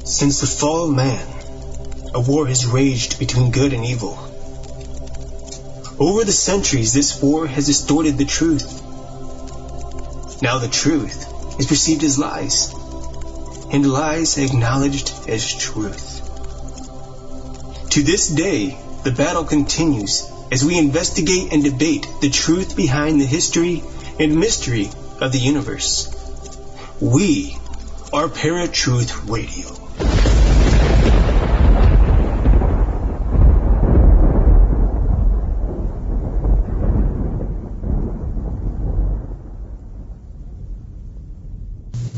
Since the fall of man, a war has raged between good and evil. Over the centuries, this war has distorted the truth. Now the truth is perceived as lies, and lies acknowledged as truth. To this day, the battle continues as we investigate and debate the truth behind the history and mystery of the universe. We are Paratruth Radio.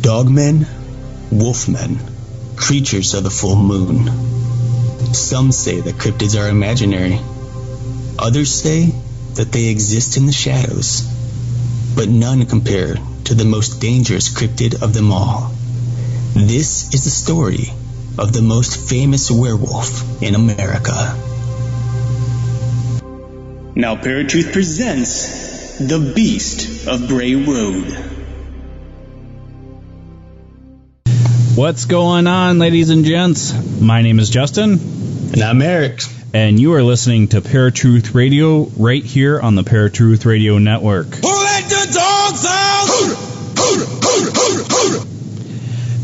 Dogmen, wolfmen, creatures of the full moon. Some say that cryptids are imaginary. Others say that they exist in the shadows. But none compare to the most dangerous cryptid of them all. This is the story of the most famous werewolf in America. Now Paratruth presents The Beast of Bray Road. What's going on, ladies and gents? My name is Justin. And I'm Eric. And you are listening to Paratruth Radio right here on the Paratruth Radio Network. Who let the dogs out?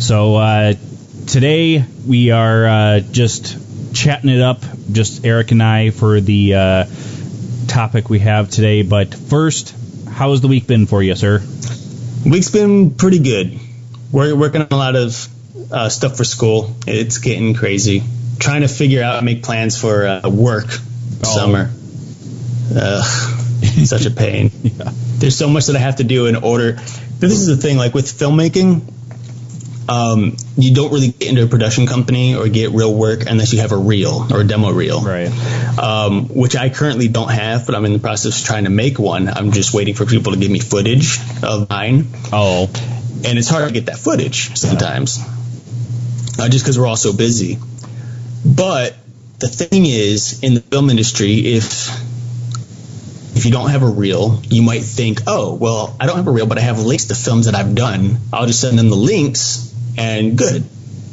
So today we are just chatting it up, just Eric and I, for the topic we have today. But first, how has the week been for you, sir? Week's been pretty good. We're working on a lot of stuff for school. It's getting crazy. Trying to figure out and make plans for work summer. Such a pain. Yeah. There's so much that I have to do in order. This is the thing, like with filmmaking, you don't really get into a production company or get real work unless you have a reel or a demo reel. Right. Which I currently don't have, but I'm in the process of trying to make one. I'm just waiting for people to give me footage of mine. Oh. And it's hard to get that footage sometimes, just because we're all so busy. But the thing is, in the film industry, if you don't have a reel, you might think, oh, well, I don't have a reel, but I have links to films that I've done. I'll just send them the links, and good.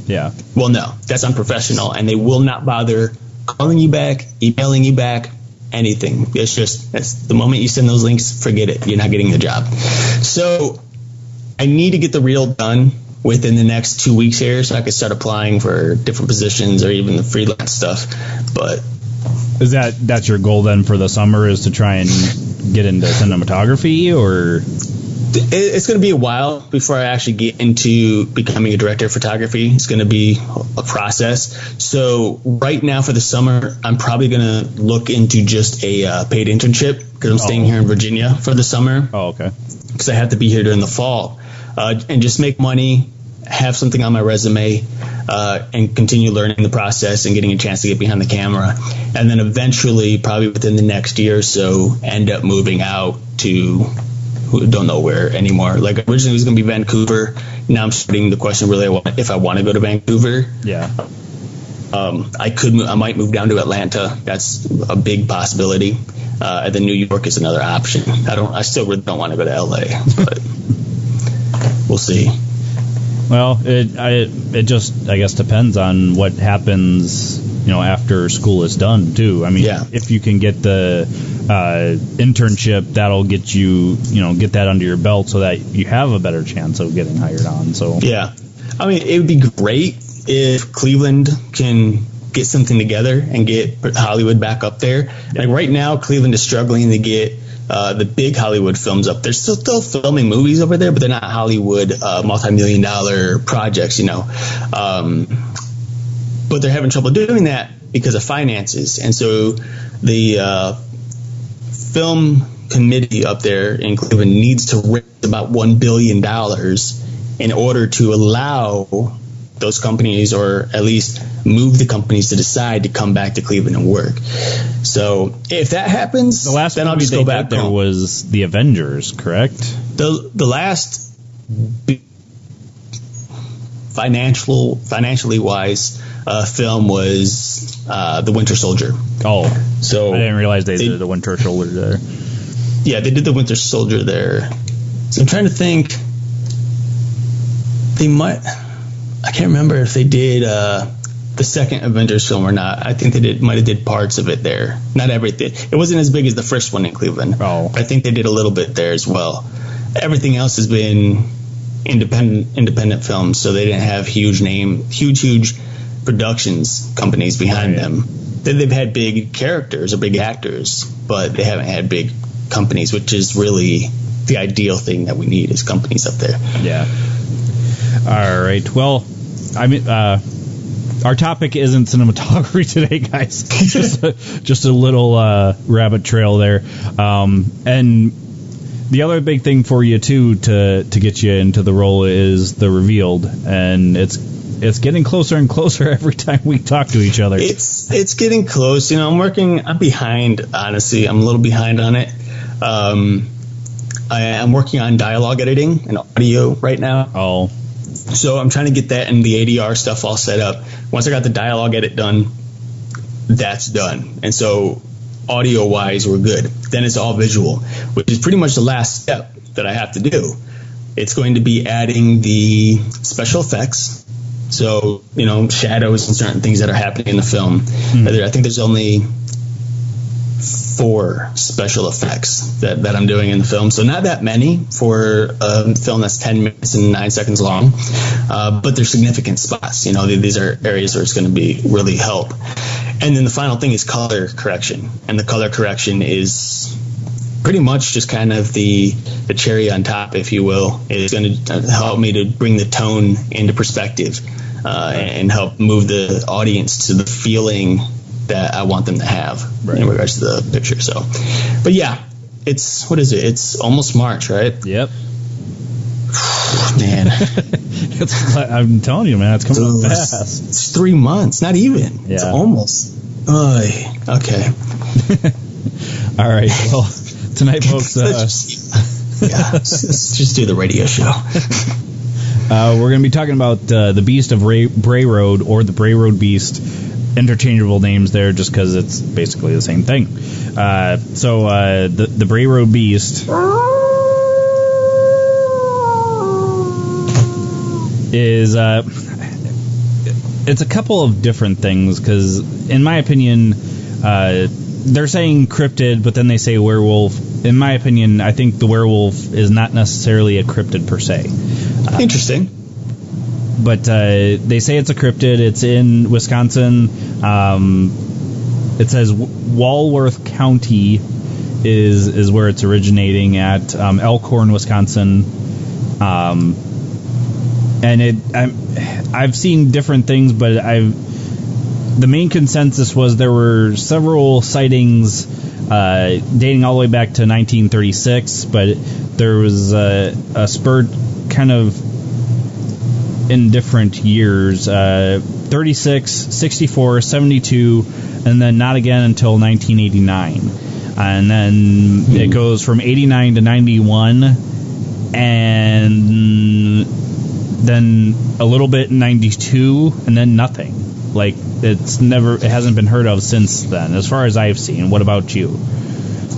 Yeah. Well, no, that's unprofessional, and they will not bother calling you back, emailing you back, anything. It's just, that's the moment you send those links, forget it. You're not getting the job. So I need to get the reel done within the next 2 weeks here so I can start applying for different positions or even the freelance stuff. But is that's your goal then for the summer, is to try and get into cinematography? Or it's going to be a while before I actually get into becoming a director of photography. It's going to be a process. So right now for the summer, I'm probably going to look into just a paid internship because I'm staying here in Virginia for the summer. Oh, okay. Because I have to be here during the fall. And just make money, have something on my resume, and continue learning the process and getting a chance to get behind the camera. And then eventually, probably within the next year or so, end up moving out to, don't know where anymore. Like originally it was going to be Vancouver. Now I'm starting the question really if I want to go to Vancouver. Yeah. I might move down to Atlanta. That's a big possibility. And then New York is another option. I still really don't want to go to LA, but we'll see. Well, it just, I guess, depends on what happens, after school is done, too. I mean, if you can get the internship, that'll get you, get that under your belt so that you have a better chance of getting hired on. So yeah. I mean, it would be great if Cleveland can get something together and get Hollywood back up there. Like right now, Cleveland is struggling to get the big Hollywood films up. They're still filming movies over there, but they're not Hollywood multi-million-dollar projects, but they're having trouble doing that because of finances. And so the film committee up there in Cleveland needs to raise about $1 billion in order to allow those companies, or at least move the companies to decide to come back to Cleveland and work. So if that happens, then I'll just go back there home. Was the Avengers, correct? The last financially wise film was The Winter Soldier. Oh, so I didn't realize they did the Winter Soldier there. Yeah, they did the Winter Soldier there. So I'm trying to think. They might. I can't remember if they did the second Avengers film or not. I think they might have did parts of it there. Not everything. It wasn't as big as the first one in Cleveland. Oh. I think they did a little bit there as well. Everything else has been independent films, so they didn't have huge productions companies behind them. They've had big characters or big actors, but they haven't had big companies, which is really the ideal thing that we need, is companies up there. Yeah. All right. Well, I mean, our topic isn't cinematography today, guys. just a little rabbit trail there. And the other big thing for you too to get you into the role is the revealed, and it's getting closer and closer every time we talk to each other. It's getting close. You know, I'm behind, honestly. I'm a little behind on it. I'm working on dialogue editing and audio right now. Oh. So I'm trying to get that and the ADR stuff all set up. Once I got the dialogue edit done, that's done. And so audio-wise, we're good. Then it's all visual, which is pretty much the last step that I have to do. It's going to be adding the special effects. So, you know, shadows and certain things that are happening in the film. I think there's only 4 special effects that I'm doing in the film. So not that many for a film that's 10 minutes and 9 seconds long. But they're significant spots. You know, these are areas where it's going to be really help. And then the final thing is color correction. And the color correction is pretty much just kind of the cherry on top, if you will. It's going to help me to bring the tone into perspective and help move the audience to the feeling that I want them to have in regards to the picture. So, but yeah, what is it? It's almost March, right? Yep. Man. I'm telling you, man, it's coming up fast. It's 3 months, not even. Yeah. It's almost. Okay. All right. Well, tonight, folks. Let's just do the radio show. We're going to be talking about the Beast of Bray Road, or the Bray Road Beast. Interchangeable names there, just because it's basically the same thing. So the Bray Road Beast is it's a couple of different things, because in my opinion they're saying cryptid, but then they say werewolf. In my opinion, I think the werewolf is not necessarily a cryptid per se. Interesting. But they say it's a cryptid. It's in Wisconsin. It says Walworth County is where it's originating at, Elkhorn, Wisconsin. And I've seen different things, but the main consensus was there were several sightings dating all the way back to 1936, but there was a spurt kind of in different years, 36, 64, 72, and then not again until 1989. And then it goes from 89 to 91, and then a little bit in 92, and then nothing. Like, it hasn't been heard of since then, as far as I've seen. What about you?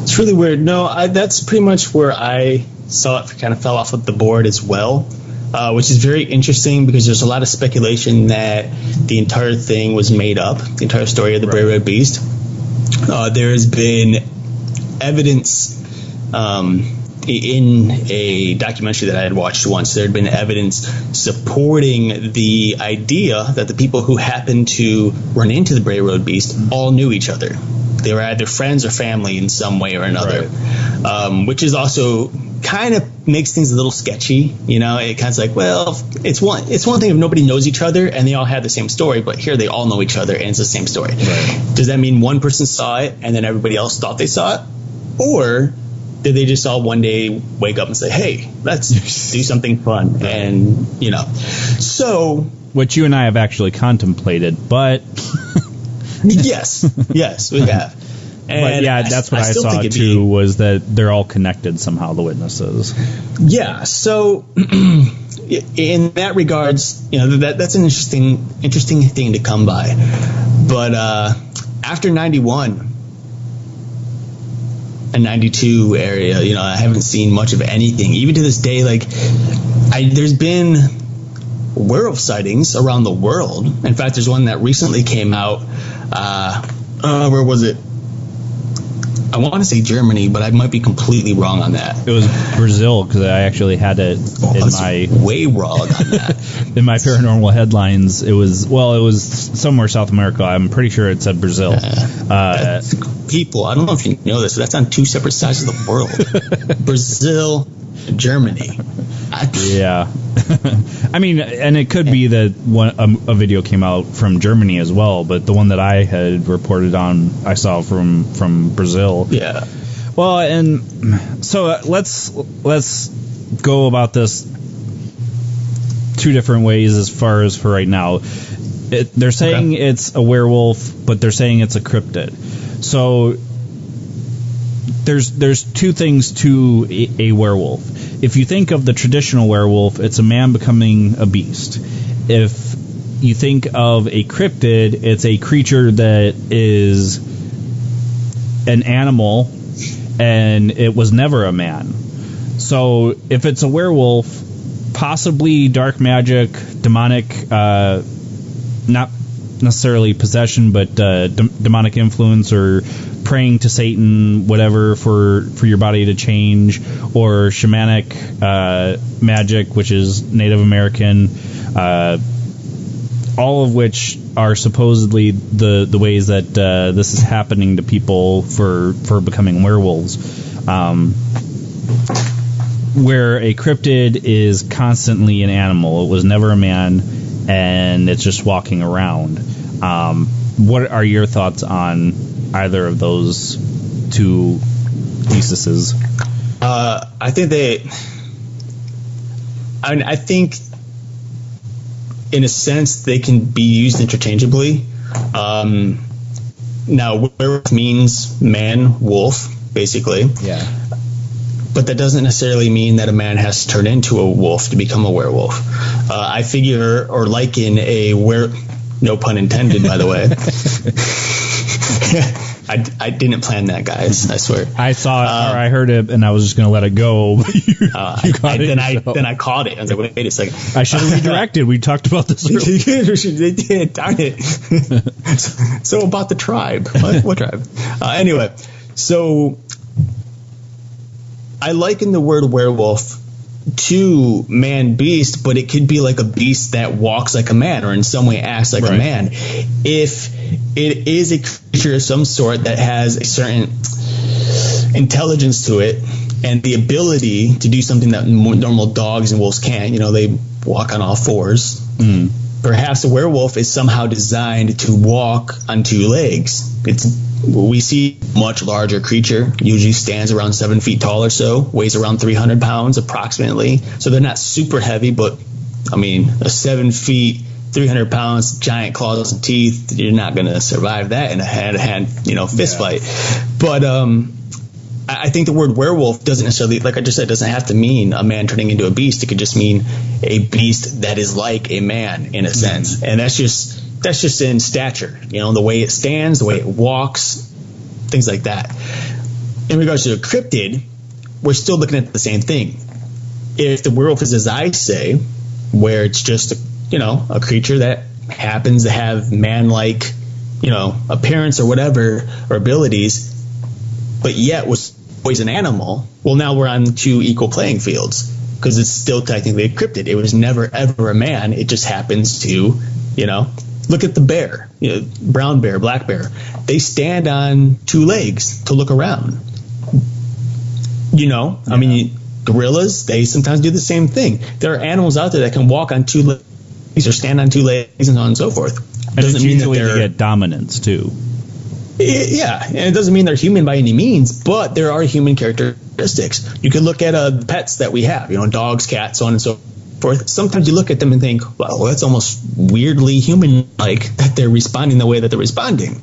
It's really weird. No, that's pretty much where I saw it kind of fell off of the board as well. Which is very interesting, because there's a lot of speculation that the entire thing was made up, the entire story of the Bray Road Beast. There has been evidence in a documentary that I had watched once. There had been evidence supporting the idea that the people who happened to run into the Bray Road Beast all knew each other. They were either friends or family in some way or another, which is also kind of makes things a little sketchy. You know, it kind of like, well, it's one thing if nobody knows each other and they all have the same story, but here they all know each other and it's the same story. Right. Does that mean one person saw it and then everybody else thought they saw it? Or did they just all one day wake up and say, hey, let's do something fun? And, you know, so. Which you and I have actually contemplated, but. Yes, we have. And but yeah, that's what I saw too, was that they're all connected somehow, the witnesses. Yeah, so in that regards, you know, that's an interesting thing to come by. But after 91 and 92 area, you know, I haven't seen much of anything. Even to this day, like, there's been werewolf sightings around the world. In fact, there's one that recently came out. Where was it? I want to say Germany, but I might be completely wrong on that. It was Brazil, because I actually had it in my way wrong on that. In my paranormal headlines. It was somewhere South America. I'm pretty sure it said Brazil. People, I don't know if you know this, but that's on two separate sides of the world. Brazil, Germany. Yeah. I mean, and it could be that a video came out from Germany as well, but the one that I had reported on, I saw from Brazil. Yeah. Well, and so let's go about this two different ways as far as for right now. They're saying it's a werewolf, but they're saying it's a cryptid. So there's two things to a werewolf. If you think of the traditional werewolf, it's a man becoming a beast. If you think of a cryptid, it's a creature that is an animal and it was never a man. So if it's a werewolf, possibly dark magic, demonic, not necessarily possession, but demonic influence, or praying to Satan, whatever, for your body to change, or shamanic magic, which is Native American, all of which are supposedly the ways that this is happening to people for becoming werewolves. Where a cryptid is constantly an animal. It was never a man, and it's just walking around. What are your thoughts on either of those two theses? I think in a sense they can be used interchangeably. Now, werewolf means man, wolf, basically. Yeah. But that doesn't necessarily mean that a man has to turn into a wolf to become a werewolf. I figure, or liken no pun intended, by the way. I didn't plan that, guys. I swear. I saw it, or I heard it, and I was just going to let it go. But you caught it. Then I caught it. I was like, wait a second. I should have redirected. We talked about this earlier. They did. Darn it. So about the tribe. What tribe? Anyway, so I liken the word werewolf to man beast, but it could be like a beast that walks like a man or in some way acts like a man. If it is a creature of some sort that has a certain intelligence to it and the ability to do something that normal dogs and wolves can't, they walk on all fours. Perhaps a werewolf is somehow designed to walk on two legs. We see a much larger creature, usually stands around 7 feet tall or so, weighs around 300 pounds approximately. So they're not super heavy, but I mean, a 7 feet, 300 pounds, giant claws and teeth, you're not going to survive that in a hand-to-hand, fist fight. But I think the word werewolf doesn't necessarily, like I just said, doesn't have to mean a man turning into a beast. It could just mean a beast that is like a man in a sense. And that's just in stature, the way it stands, the way it walks, things like that. In regards to a cryptid, we're still looking at the same thing. If the werewolf is as I say, where it's just a creature that happens to have man-like, appearance or whatever, or abilities, but yet was always an animal, well, now we're on two equal playing fields, because it's still technically a cryptid. It was never ever a man. It just happens to, look at the bear, brown bear, black bear. They stand on two legs to look around. I mean, gorillas, they sometimes do the same thing. There are animals out there that can walk on two legs or stand on two legs and so on and so forth. And doesn't mean that they get dominance too. Yeah, and it doesn't mean they're human by any means, but there are human characteristics. You can look at pets that we have, dogs, cats, so on and so forth. Sometimes you look at them and think, well, that's almost weirdly human-like that they're responding the way that they're responding.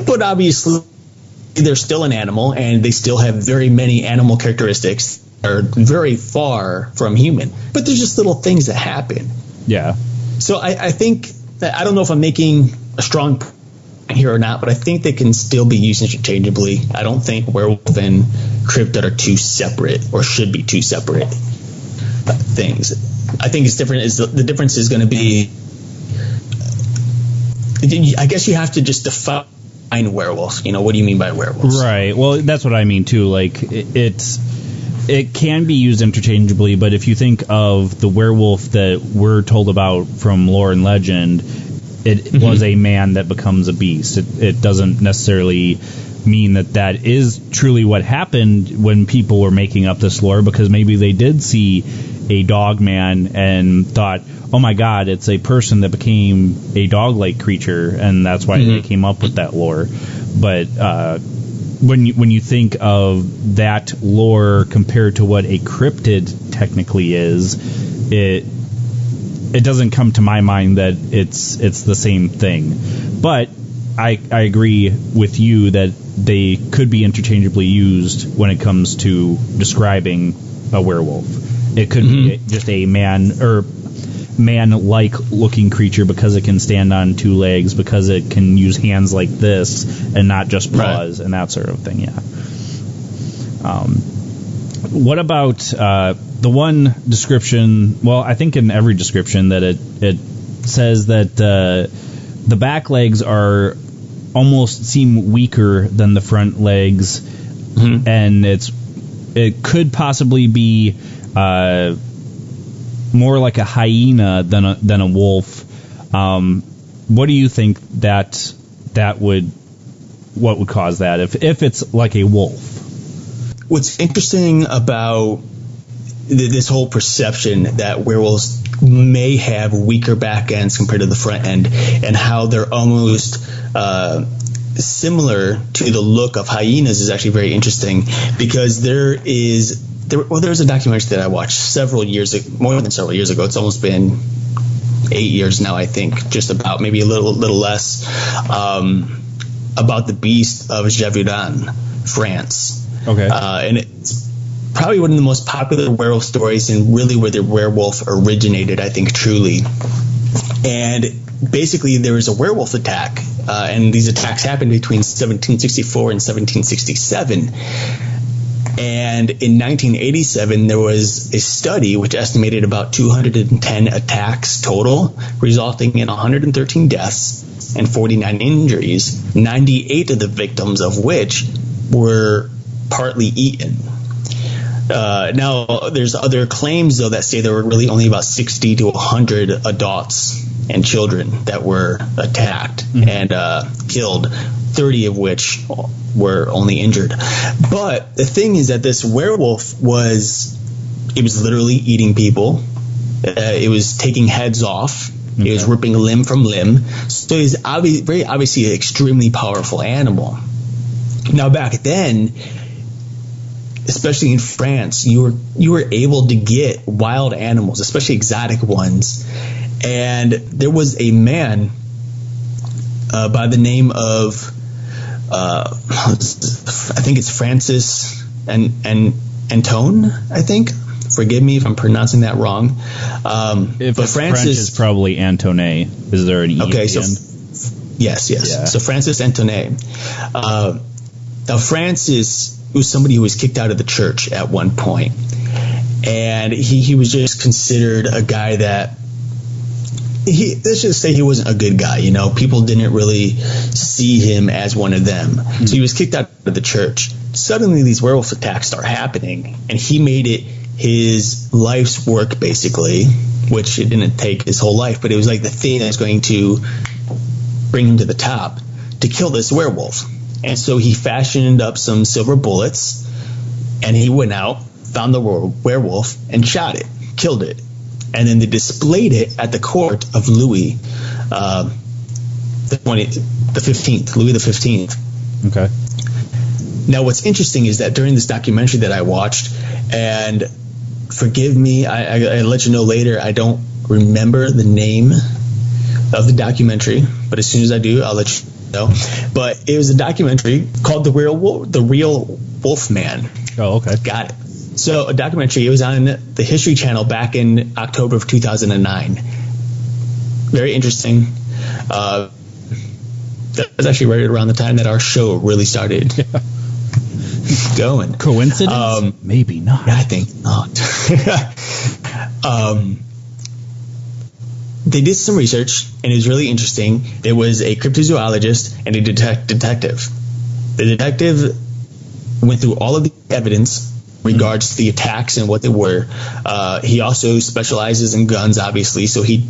But obviously, they're still an animal, and they still have very many animal characteristics that are very far from human. But there's just little things that happen. Yeah. So I think that, I don't know if I'm making a strong point here or not, but I think they can still be used interchangeably. I don't think werewolf and cryptid are two separate, or should be two separate things. I think it's different. Is the difference is going to be, I guess you have to just define werewolf. What do you mean by werewolves? Right. Well, that's what I mean too. Like it can be used interchangeably, but if you think of the werewolf that we're told about from lore and legend, it was a man that becomes a beast. It doesn't necessarily mean that is truly what happened when people were making up this lore, because maybe they did see a dog man and thought, oh my god, it's a person that became a dog-like creature, and that's why they came up with that lore. But when you think of that lore compared to what a cryptid technically is, it doesn't come to my mind that it's the same thing. But I agree with you that they could be interchangeably used when it comes to describing a werewolf. It could be just a man-like looking creature because it can stand on two legs, because it can use hands like this and not just paws, and that sort of thing. Yeah. What about the one description? Well, I think in every description that it says that the back legs seem weaker than the front legs, and it could possibly be more like a hyena than a wolf. What do you think what would cause that if it's like a wolf? What's interesting about this whole perception that werewolves may have weaker back ends compared to the front end, and how they're almost similar to the look of hyenas, is actually very interesting, because there's a documentary that I watched more than several years ago. It's almost been 8 years now, I think, just about, maybe a little less, about the Beast of Gévaudan, France. Okay. And it's probably one of the most popular werewolf stories, and really where the werewolf originated, I think, truly. And basically there was a werewolf attack, and these attacks happened between 1764 and 1767. And in 1987, there was a study which estimated about 210 attacks total, resulting in 113 deaths and 49 injuries, 98 of the victims of which were partly eaten. Now, there's other claims, though, that say there were really only about 60 to 100 adults and children that were attacked and killed, 30 of which were only injured. But the thing is that this werewolf was literally eating people. It was taking heads off. It was ripping limb from limb. So it was very obviously an extremely powerful animal. Now, back then, especially in France, you were able to get wild animals, especially exotic ones. And there was a man by the name of I think it's Francis Antone, I think. Forgive me if I'm pronouncing that wrong. If it's French, it's probably Antoine. Is there an E at the end? Yes. Yeah. So Francis Antone. Now, Francis was somebody who was kicked out of the church at one point, and he was just considered a guy that let's just say he wasn't a good guy. People didn't really see him as one of them. So he was kicked out of the church. Suddenly, these werewolf attacks start happening, and he made it his life's work, basically, which it didn't take his whole life, but it was like the thing that was going to bring him to the top, to kill this werewolf. And so he fashioned up some silver bullets, and he went out, found the werewolf, and shot it, killed it. And then they displayed it at the court of Louis the 15th, Louis the 15th. Okay. Now, what's interesting is that during this documentary that I watched, and forgive me, I'll let you know later, I don't remember the name of the documentary, but as soon as I do, I'll let you know. But it was a documentary called The Real Wolf Man. Oh, okay. Got it. So a documentary, it was on the History Channel back in October of 2009. Very interesting. That was actually right around the time that our show really started going. Coincidence? Maybe not. I think not. they did some research, and it was really interesting. There was a cryptozoologist and a detective. The detective went through all of the evidence regards to the attacks and what they were. He also specializes in guns, obviously, so he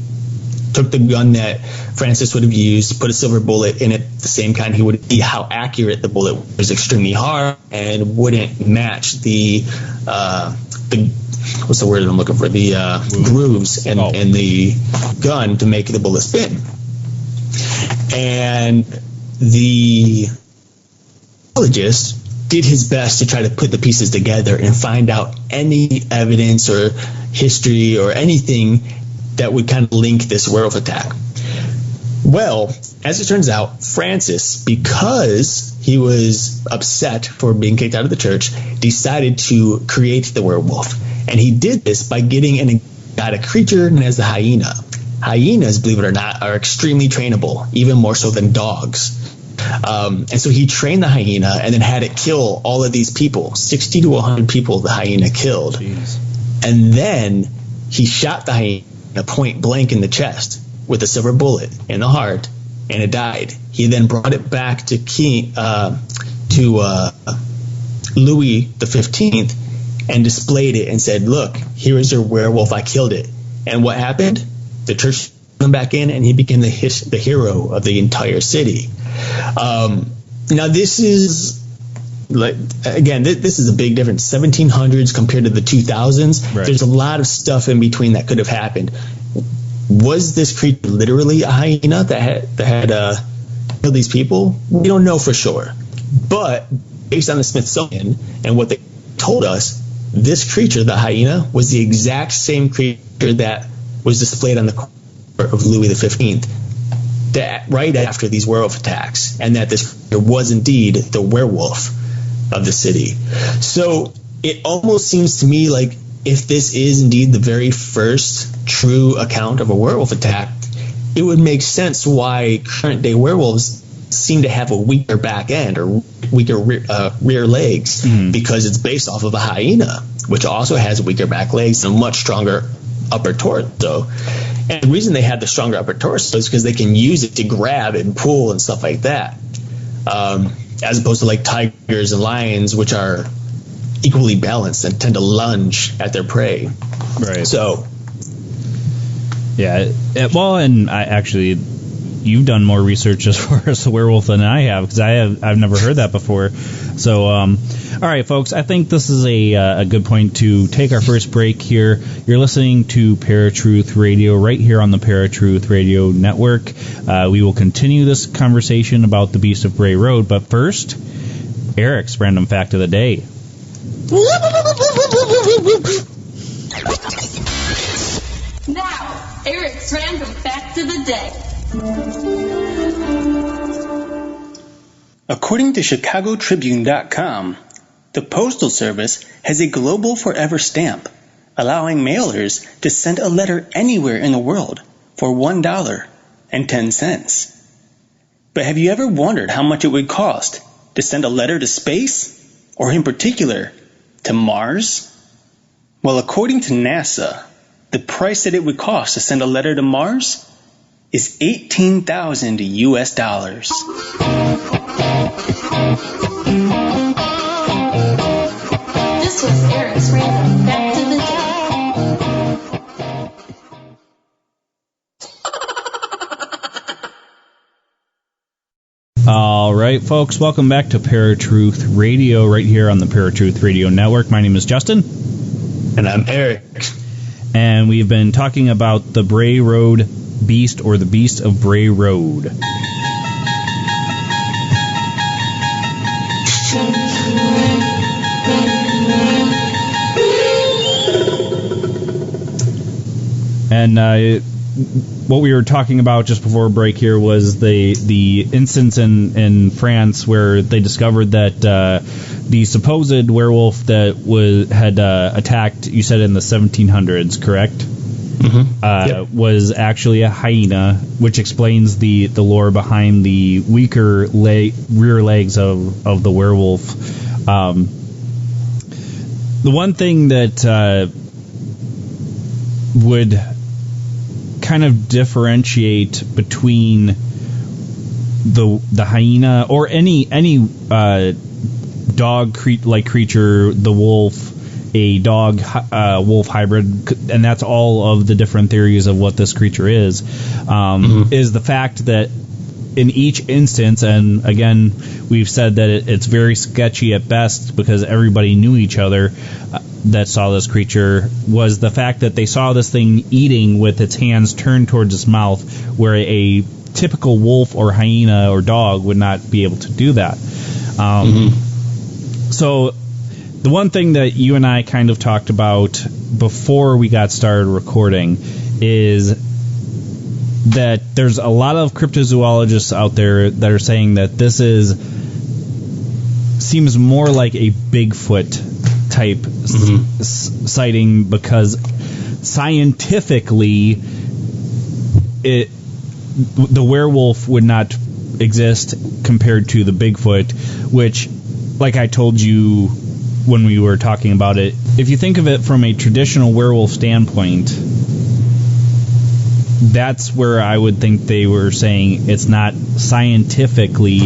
took the gun that Francis would have used, put a silver bullet in it, the same kind. He would see how accurate the bullet was, extremely hard, and wouldn't match the what's the word I'm looking for? The grooves in the gun to make the bullet spin. And the biologist did his best to try to put the pieces together and find out any evidence or history or anything that would kind of link this werewolf attack. Well, as it turns out, Francis, because he was upset for being kicked out of the church, decided to create the werewolf. And he did this by got a creature known as the hyena. Hyenas, believe it or not, are extremely trainable, even more so than dogs. And so he trained the hyena and then had it kill all of these people, 60 to 100 people the hyena killed. Jeez. And then he shot the hyena point blank in the chest with a silver bullet in the heart, and it died. He then brought it back to Louis the 15th and displayed it and said, "Look, here is your werewolf. I killed it." And what happened? The church put him back in, and he became the hero of the entire city. Now, this is this is a big difference. 1700s compared to the 2000s. Right. There's a lot of stuff in between that could have happened. Was this creature literally a hyena that had killed these people? We don't know for sure. But based on the Smithsonian and what they told us, this creature, the hyena, was the exact same creature that was displayed on the court of Louis XV right after these werewolf attacks, and that this creature was indeed the werewolf of the city. So it almost seems to me like if this is indeed the very first true account of a werewolf attack, it would make sense why current day werewolves seem to have a weaker back end or weaker rear legs, because it's based off of a hyena, which also has weaker back legs and a much stronger upper torso. And the reason they have the stronger upper torso is because they can use it to grab and pull and stuff like that, as opposed to like tigers and lions, which are equally balanced and tend to lunge at their prey. Right. So, yeah. Well, and I actually, you've done more research as far as the werewolf than I have, because I've never heard that before. So, all right, folks, I think this is a good point to take our first break here. You're listening to Paratruth Radio right here on the Paratruth Radio Network. We will continue this conversation about the Beast of Bray Road, but first, Eric's random fact of the day. Now, Eric's random fact of the day. According to ChicagoTribune.com, the Postal Service has a Global Forever stamp, allowing mailers to send a letter anywhere in the world for $1.10. But have you ever wondered how much it would cost to send a letter to space, or in particular, to Mars? Well, according to NASA, the price that it would cost to send a letter to Mars is $18,000 US. This was Eric's random fact of the day. All right, folks, welcome back to Paratruth Radio right here on the Paratruth Radio Network. My name is Justin. And I'm Eric. And we've been talking about the Bray Road Beast, or the Beast of Bray Road. And what we were talking about just before break here was the instance in France where they discovered that the supposed werewolf that had attacked, you said in the 1700s, correct? Mm-hmm. Yep. Was actually a hyena, which explains the lore behind the weaker rear legs of the werewolf. The one thing that would kind of differentiate between the hyena or any dog like creature, the wolf, a dog wolf hybrid, and that's all of the different theories of what this creature is the fact that in each instance, and again, we've said that it's very sketchy at best because everybody knew each other that saw this creature, was the fact that they saw this thing eating with its hands turned towards its mouth, where a typical wolf or hyena or dog would not be able to do that. So the one thing that you and I kind of talked about before we got started recording is that there's a lot of cryptozoologists out there that are saying that this seems more like a Bigfoot type sighting, because scientifically the werewolf would not exist compared to the Bigfoot, which, like I told you when we were talking about it, if you think of it from a traditional werewolf standpoint, that's where I would think they were saying it's not scientifically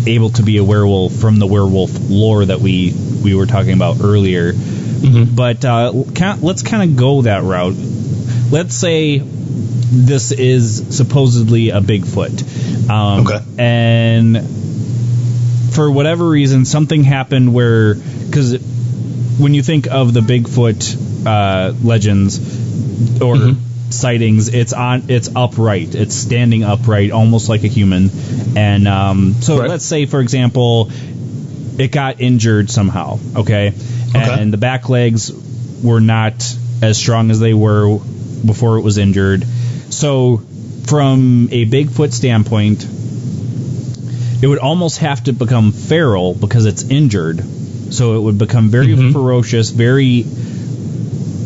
able to be a werewolf from the werewolf lore that we were talking about earlier. But let's kind of go that route. Let's say this is supposedly a Bigfoot. And for whatever reason, something happened where, because when you think of the Bigfoot legends or sightings, it's upright, it's standing upright, almost like a human. And let's say, for example, it got injured somehow, and the back legs were not as strong as they were before it was injured. So from a Bigfoot standpoint, it would almost have to become feral because it's injured. So it would become very ferocious, very...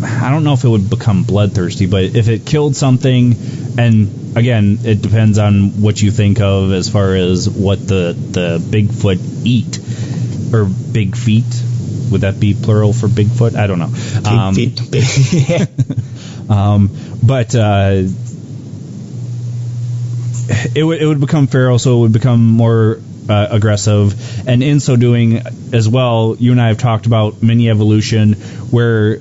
I don't know if it would become bloodthirsty, but if it killed something, and again, it depends on what you think of as far as what the Bigfoot eat, or big feet. Would that be plural for Bigfoot? I don't know. Big feet. But it would become feral, so it would become more aggressive, and in so doing as well, you and I have talked about mini evolution, where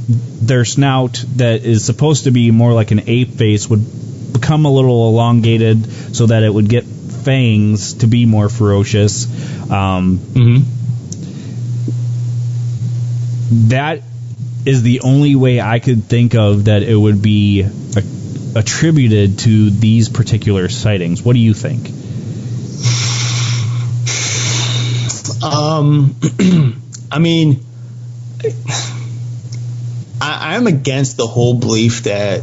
their snout that is supposed to be more like an ape face would become a little elongated so that it would get fangs to be more ferocious. That is the only way I could think of that it would be attributed to these particular sightings. What do you think? I mean, I'm against the whole belief that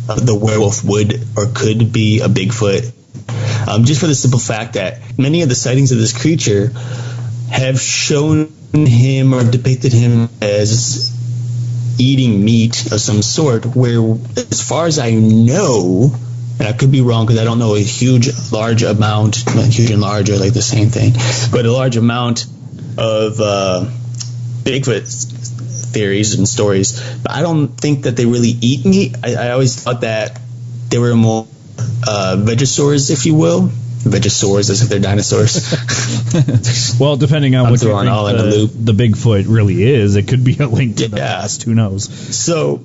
the werewolf would or could be a Bigfoot, just for the simple fact that many of the sightings of this creature have shown him or depicted him as eating meat of some sort, where, as far as I know, and I could be wrong because I don't know a large amount, huge and large are like the same thing, but a large amount of Bigfoot theories and stories, but I don't think that they really eat meat. I always thought that they were more vegosaurs, if you will. Vegosaurs, as if they're dinosaurs. Well, depending on what you think the Bigfoot really is, it could be a link to the past. Who knows? So,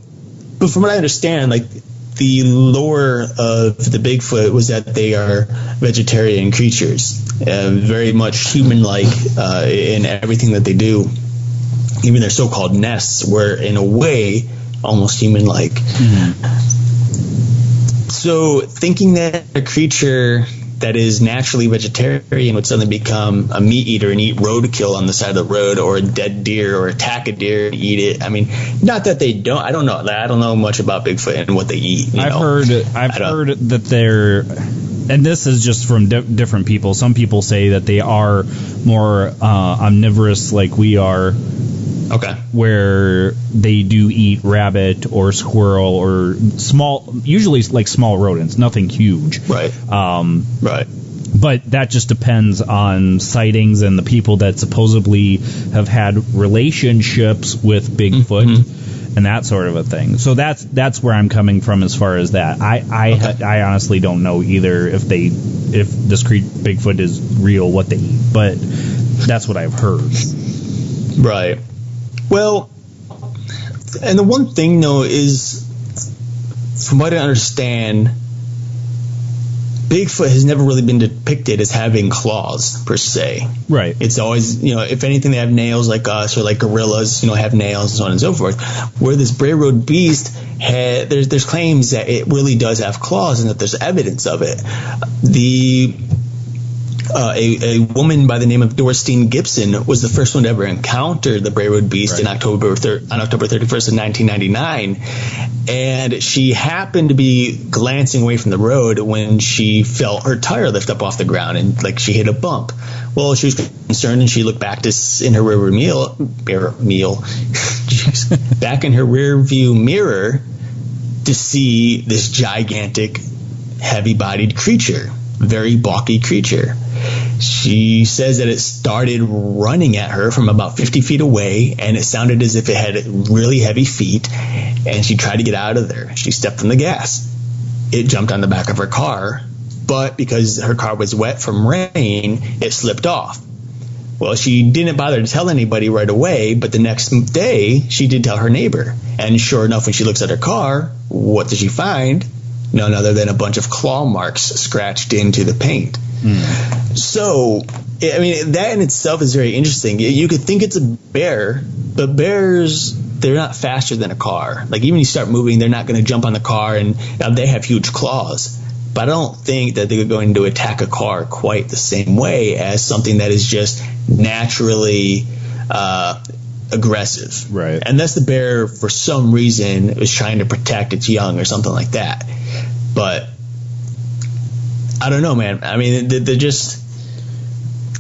but from what I understand, like, the lore of the Bigfoot was that they are vegetarian creatures, very much human-like in everything that they do. Even their so-called nests were, in a way, almost human-like. So thinking that a creature that is naturally vegetarian would suddenly become a meat eater and eat roadkill on the side of the road, or a dead deer, or attack a deer and eat it. I mean, not that they don't. I don't know. I don't know much about Bigfoot and what they eat. I've heard that they're, and this is just from different people. Some people say that they are more omnivorous, like we are. Okay. Where they do eat rabbit or squirrel or usually like small rodents, nothing huge. Right. Right. But that just depends on sightings and the people that supposedly have had relationships with Bigfoot. and that sort of a thing. So that's where I'm coming from as far as that. I honestly don't know either if this Bigfoot is real, what they eat, but that's what I've heard. Right. Well, and the one thing though is, from what I understand, Bigfoot has never really been depicted as having claws per se. Right. It's always, if anything, they have nails like us, or like gorillas, have nails and so on and so forth. Where this Bray Road beast there's claims that it really does have claws and that there's evidence of it. A woman by the name of Dorothy Gibson was the first one to ever encounter the Bray Road beast on October 31st of 1999, and she happened to be glancing away from the road when she felt her tire lift up off the ground, and like she hit a bump. Well, she was concerned, and she looked back in her rear view mirror to see this gigantic, heavy-bodied creature, very bulky creature. She says that it started running at her from about 50 feet away, and it sounded as if it had really heavy feet, and she tried to get out of there. She stepped on the gas. It jumped on the back of her car, but because her car was wet from rain, it slipped off. Well, she didn't bother to tell anybody right away, but the next day, she did tell her neighbor. And sure enough, when she looks at her car, what does she find? None other than a bunch of claw marks scratched into the paint. So, I mean, that in itself is very interesting. You could think it's a bear, but bears, they're not faster than a car. Like, even when you start moving, they're not going to jump on the car, and they have huge claws. But I don't think that they're going to attack a car quite the same way as something that is just naturally aggressive. Right. Unless the bear, for some reason, is trying to protect its young or something like that. But I don't know, man. I mean, they're just...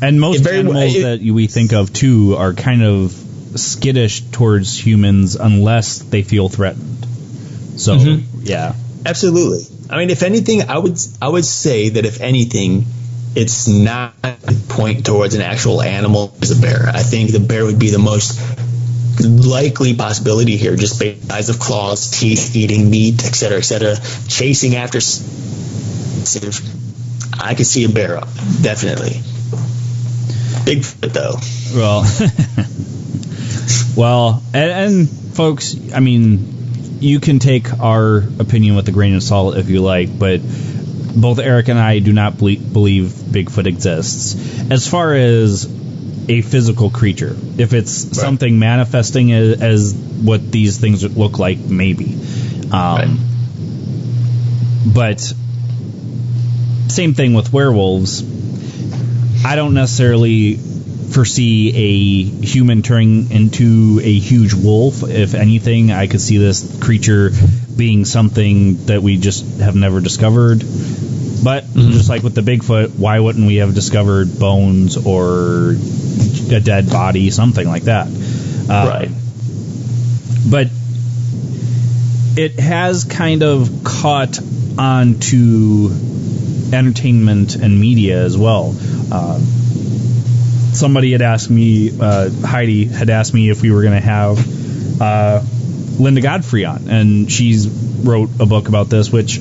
And most animals that we think of, too, are kind of skittish towards humans unless they feel threatened. So, yeah. Absolutely. I mean, if anything, I would say that if anything, it's not a point towards an actual animal as a bear. I think the bear would be the most likely possibility here, just based on the size of claws, teeth, eating meat, etc., chasing after. I could see a bear up, definitely. Bigfoot, though. Well, and folks, I mean, you can take our opinion with a grain of salt if you like, but both Eric and I do not believe Bigfoot exists. As far as a physical creature, if it's something manifesting as what these things look like, maybe. But same thing with werewolves. I don't necessarily foresee a human turning into a huge wolf. If anything, I could see this creature being something that we just have never discovered. But just like with the Bigfoot, why wouldn't we have discovered bones or a dead body, something like that? But it has kind of caught on to entertainment and media as well. Somebody had asked me, Heidi had asked me if we were going to have Linda Godfrey on, and she's wrote a book about this, which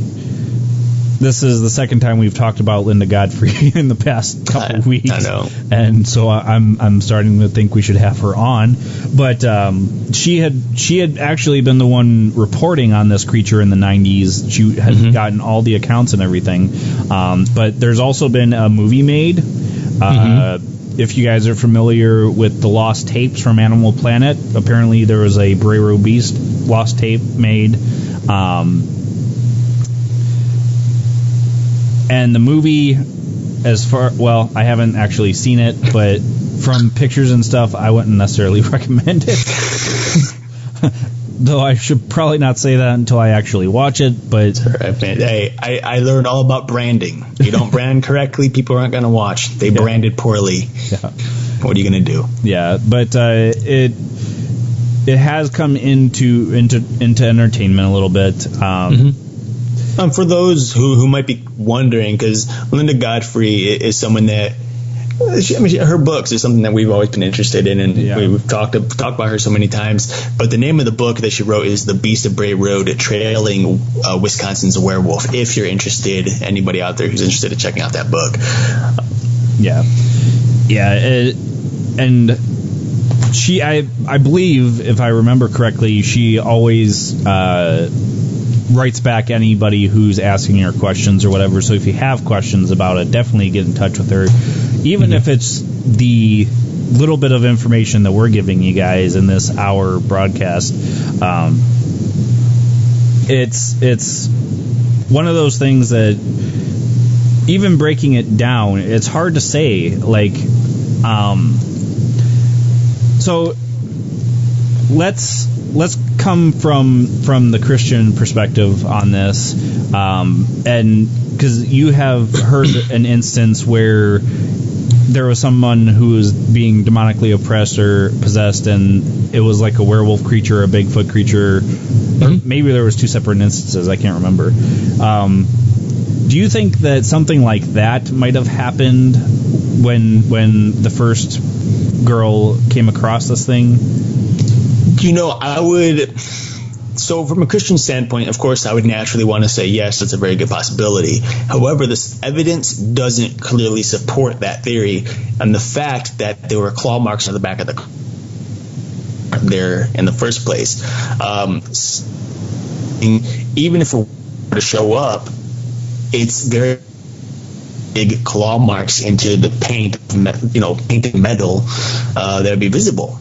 this is the second time we've talked about Linda Godfrey in the past couple of weeks. I know. And so I'm starting to think we should have her on. But she had actually been the one reporting on this creature in the 90s. She had gotten all the accounts and everything. But there's also been a movie made. If you guys are familiar with the lost tapes from Animal Planet, apparently there was a Bray Road Beast lost tape made. And the movie, I haven't actually seen it, but from pictures and stuff, I wouldn't necessarily recommend it. Though I should probably not say that until I actually watch it. But hey, I learned all about branding. You don't brand correctly, people aren't going to watch. They branded poorly. Yeah. What are you going to do? Yeah, but it has come into entertainment a little bit. For those who might be wondering, because Linda Godfrey is someone that her books is something that we've always been interested in, and we've talked about her so many times. But the name of the book that she wrote is The Beast of Bray Road, Trailing Wisconsin's Werewolf. If you're interested, anybody out there who's interested in checking out that book. And she, I believe, if I remember correctly, she always writes back anybody who's asking her questions or whatever. So if you have questions about it, definitely get in touch with her. Even if it's the little bit of information that we're giving you guys in this hour broadcast, it's one of those things that, even breaking it down, it's hard to say. Like, so let's come from the Christian perspective on this, and because you have heard an instance where there was someone who was being demonically oppressed or possessed, and it was like a werewolf creature, a Bigfoot creature, or maybe there was two separate instances. I can't remember. Do you think that something like that might have happened when the first girl came across this thing? I would. So from a Christian standpoint, of course, I would naturally want to say yes, that's a very good possibility. However, this evidence doesn't clearly support that theory, and the fact that there were claw marks on the back of the car there in the first place. Even if it were to show up, it's very big claw marks into the painted metal that would be visible.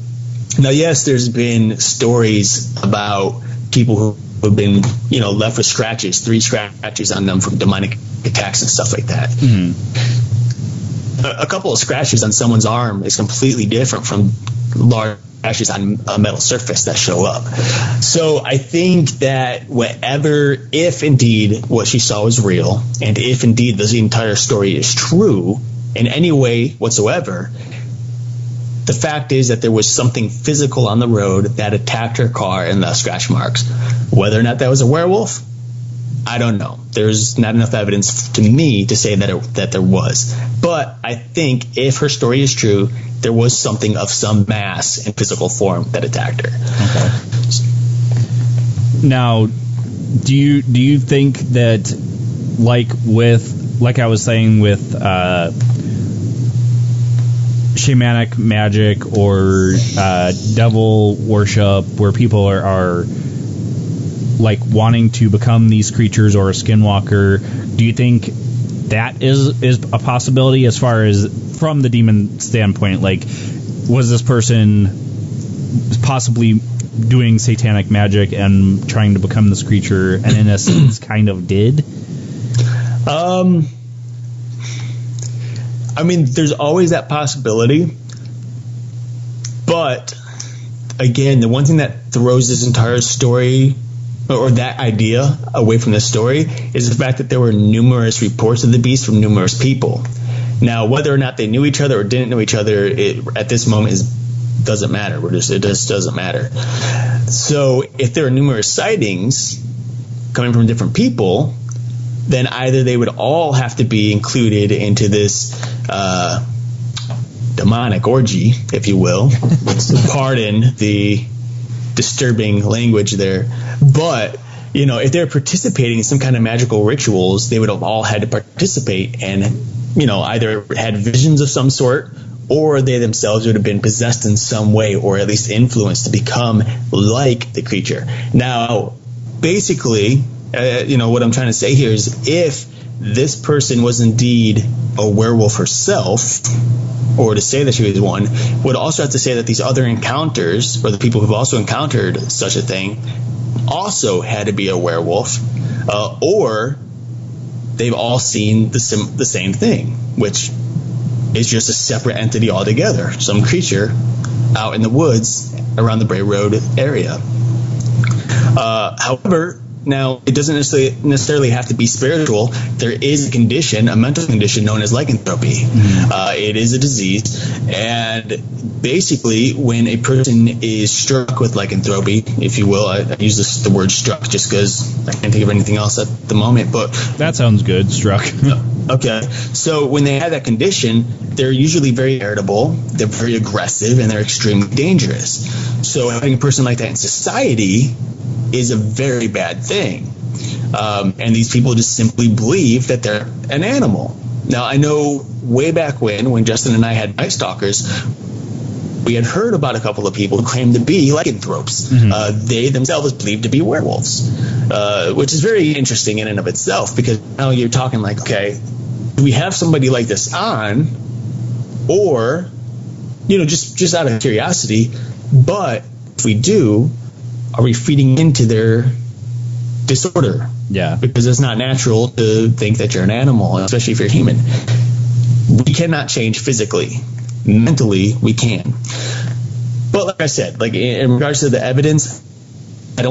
Now, yes, there's been stories about people who have been, left with scratches, 3 scratches on them from demonic attacks and stuff like that. A couple of scratches on someone's arm is completely different from large scratches on a metal surface that show up. So I think that if indeed what she saw was real, and if indeed the entire story is true in any way whatsoever, the fact is that there was something physical on the road that attacked her car and left scratch marks. Whether or not that was a werewolf, I don't know. There's not enough evidence to me to say that there was. But I think if her story is true, there was something of some mass and physical form that attacked her. Okay. Now, do you think that, like I was saying with shamanic magic or devil worship, where people are like wanting to become these creatures or a skinwalker, do you think that is a possibility as far as from the demon standpoint? Like, was this person possibly doing satanic magic and trying to become this creature, and in a sense kind of did? I mean, there's always that possibility, but again, the one thing that throws this entire story or that idea away from the story is the fact that there were numerous reports of the beast from numerous people. Now, whether or not they knew each other or didn't know each other, at this moment doesn't matter. It just doesn't matter. So if there are numerous sightings coming from different people, then either they would all have to be included into this demonic orgy, if you will. Pardon the disturbing language there. But, if they're participating in some kind of magical rituals, they would have all had to participate and, either had visions of some sort, or they themselves would have been possessed in some way, or at least influenced to become like the creature. Now, basically, what I'm trying to say here is if this person was indeed a werewolf herself, or to say that she was one, would also have to say that these other encounters, or the people who've also encountered such a thing, also had to be a werewolf, or they've all seen the same thing, which is just a separate entity altogether, some creature out in the woods around the Bray Road area. However, now, it doesn't necessarily have to be spiritual. There is a condition, a mental condition known as lycanthropy. It is a disease, and basically, when a person is struck with lycanthropy, if you will, I use the word struck just because I can't think of anything else at the moment. But that sounds good, struck. Okay, so when they have that condition, they're usually very irritable, they're very aggressive, and they're extremely dangerous. So having a person like that in society is a very bad thing. And these people just simply believe that they're an animal. Now, I know way back when Justin and I had Night Stalkers, we had heard about a couple of people who claimed to be lycanthropes. They themselves believed to be werewolves, which is very interesting in and of itself, because now you're talking like, okay, do we have somebody like this on, or, just out of curiosity, but if we do, are we feeding into their disorder? Yeah. Because it's not natural to think that you're an animal, especially if you're human. We cannot change physically. Mentally, we can. But like I said, like in regards to the evidence, I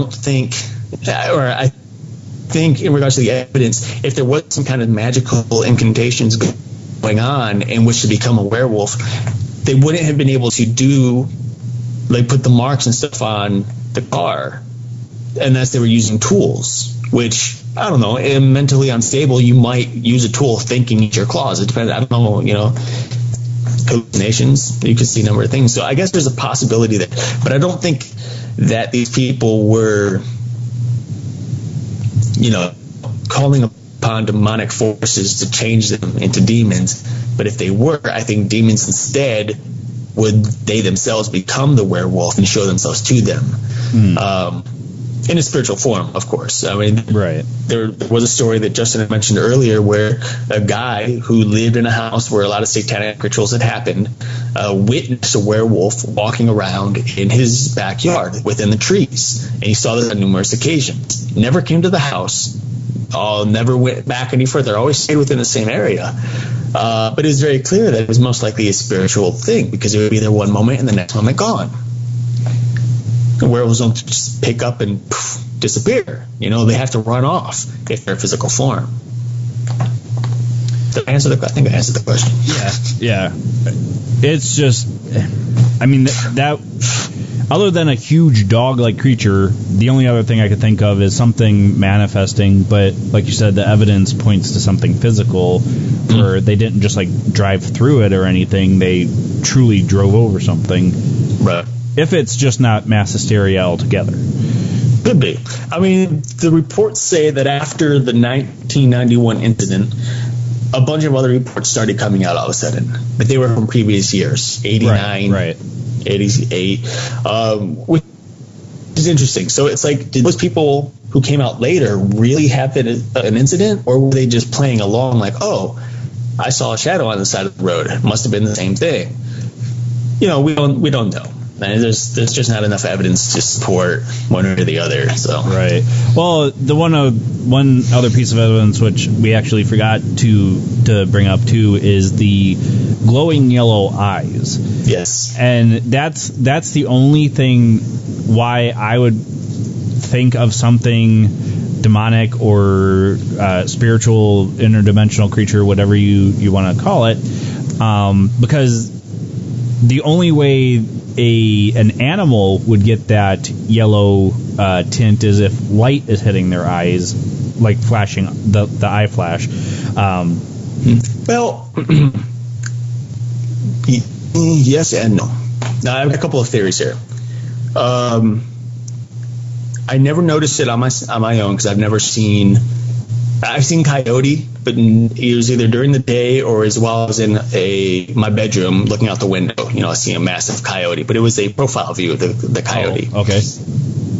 think in regards to the evidence, if there was some kind of magical incantations going on in which to become a werewolf, they wouldn't have been able to put the marks and stuff on the car unless they were using tools, which, I don't know, mentally unstable, you might use a tool thinking it's your claws. It depends. I don't know, hallucinations. You could see a number of things. So I guess there's a possibility but I don't think that these people were, calling upon demonic forces to change them into demons. But if they were, I think demons instead would they themselves become the werewolf and show themselves to them. In a spiritual form, of course. I mean, right. There was a story that Justin had mentioned earlier where a guy who lived in a house where a lot of satanic rituals had happened witnessed a werewolf walking around in his backyard within the trees. And he saw this on numerous occasions. Never came to the house. Never went back any further. Always stayed within the same area. But it was very clear that it was most likely a spiritual thing, because it would be there one moment and the next moment gone. The werewolves don't just pick up and disappear. They have to run off if they're physical form. I think I answered the question. Yeah. It's just, I mean, that other than a huge dog-like creature, the only other thing I could think of is something manifesting. But like you said, the evidence points to something physical, where they didn't just drive through it or anything. They truly drove over something. Right. If it's just not mass hysteria altogether. Could be. I mean, the reports say that after the 1991 incident, a bunch of other reports started coming out all of a sudden. But they were from previous years, 89, right. 88, which is interesting. So it's like, did those people who came out later really have an incident? Or were they just playing along like, oh, I saw a shadow on the side of the road. It must have been the same thing. We don't know. And there's just not enough evidence to support one or the other. So right. Well, the one other piece of evidence which we actually forgot to bring up too is the glowing yellow eyes. Yes. And that's the only thing why I would think of something demonic or spiritual, interdimensional creature, whatever you want to call it, because the only way an animal would get that yellow tint is if light is hitting their eyes, like flashing the eye flash. Well, yes and no. Now I have a couple of theories here. I never noticed it on my own because I've seen coyote, but it was either during the day or as while I was in my bedroom looking out the window. I see a massive coyote, but it was a profile view of the coyote. Oh, okay.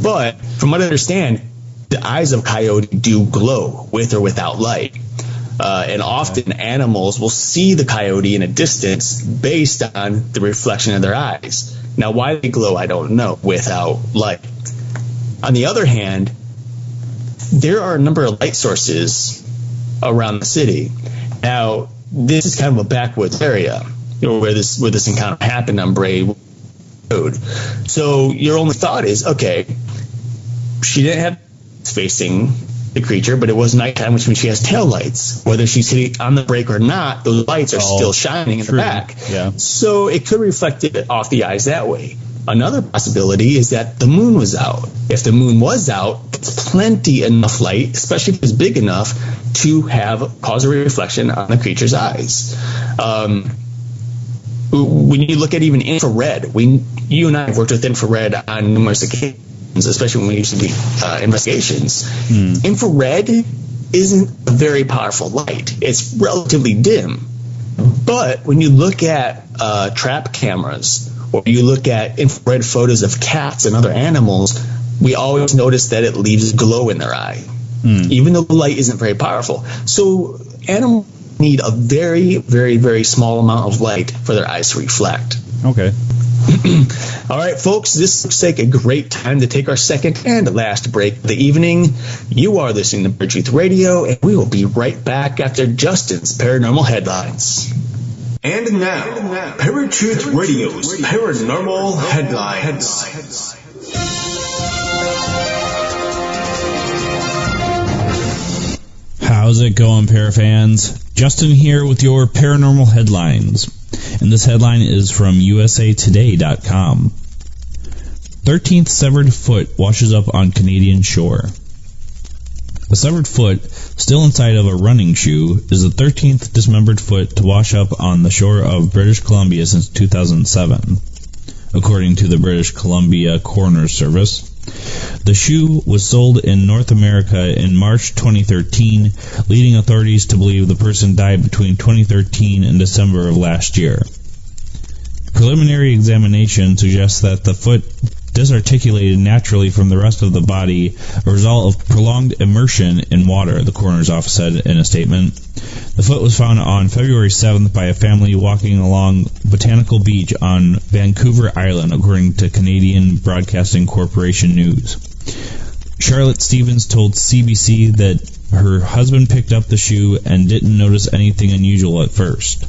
But from what I understand, the eyes of coyote do glow with or without light. And often animals will see the coyote in a distance based on the reflection of their eyes. Now, why they glow, I don't know, without light. On the other hand, there are a number of light sources around the city. Now, this is kind of a backwoods area, where this encounter happened on Bray Road. So your only thought is, okay, she didn't have facing the creature, but it was nighttime, which means she has tail lights. Whether she's hitting on the brake or not, those lights are still shining in the back. Yeah. So it could reflect it off the eyes that way. Another possibility is that the moon was out. If the moon was out, it's plenty enough light, especially if it's big enough, to cause a reflection on the creature's eyes. When you look at even infrared, you and I have worked with infrared on numerous occasions, especially when we used to do investigations. Infrared isn't a very powerful light. It's relatively dim. But when you look at trap cameras, or you look at infrared photos of cats and other animals, we always notice that it leaves glow in their eye, even though the light isn't very powerful. So animals need a very, very, very small amount of light for their eyes to reflect. Okay. All right, folks, this looks like a great time to take our second and last break of the evening. You are listening to Bird Truth Radio, and we will be right back after Justin's Paranormal Headlines. And now, Paratruth Radio's Paranormal Headlines. How's it going, Parafans? Justin here with your Paranormal Headlines. And this headline is from usatoday.com. 13th severed foot washes up on Canadian shore. A severed foot, still inside of a running shoe, is the 13th dismembered foot to wash up on the shore of British Columbia since 2007, according to the British Columbia Coroner's Service. The shoe was sold in North America in March 2013, leading authorities to believe the person died between 2013 and December of last year. Preliminary examination suggests that the foot disarticulated naturally from the rest of the body, a result of prolonged immersion in water, the coroner's office said in a statement. The foot was found on February 7th by a family walking along Botanical Beach on Vancouver Island, according to Canadian Broadcasting Corporation News. Charlotte Stevens told CBC that her husband picked up the shoe and didn't notice anything unusual at first.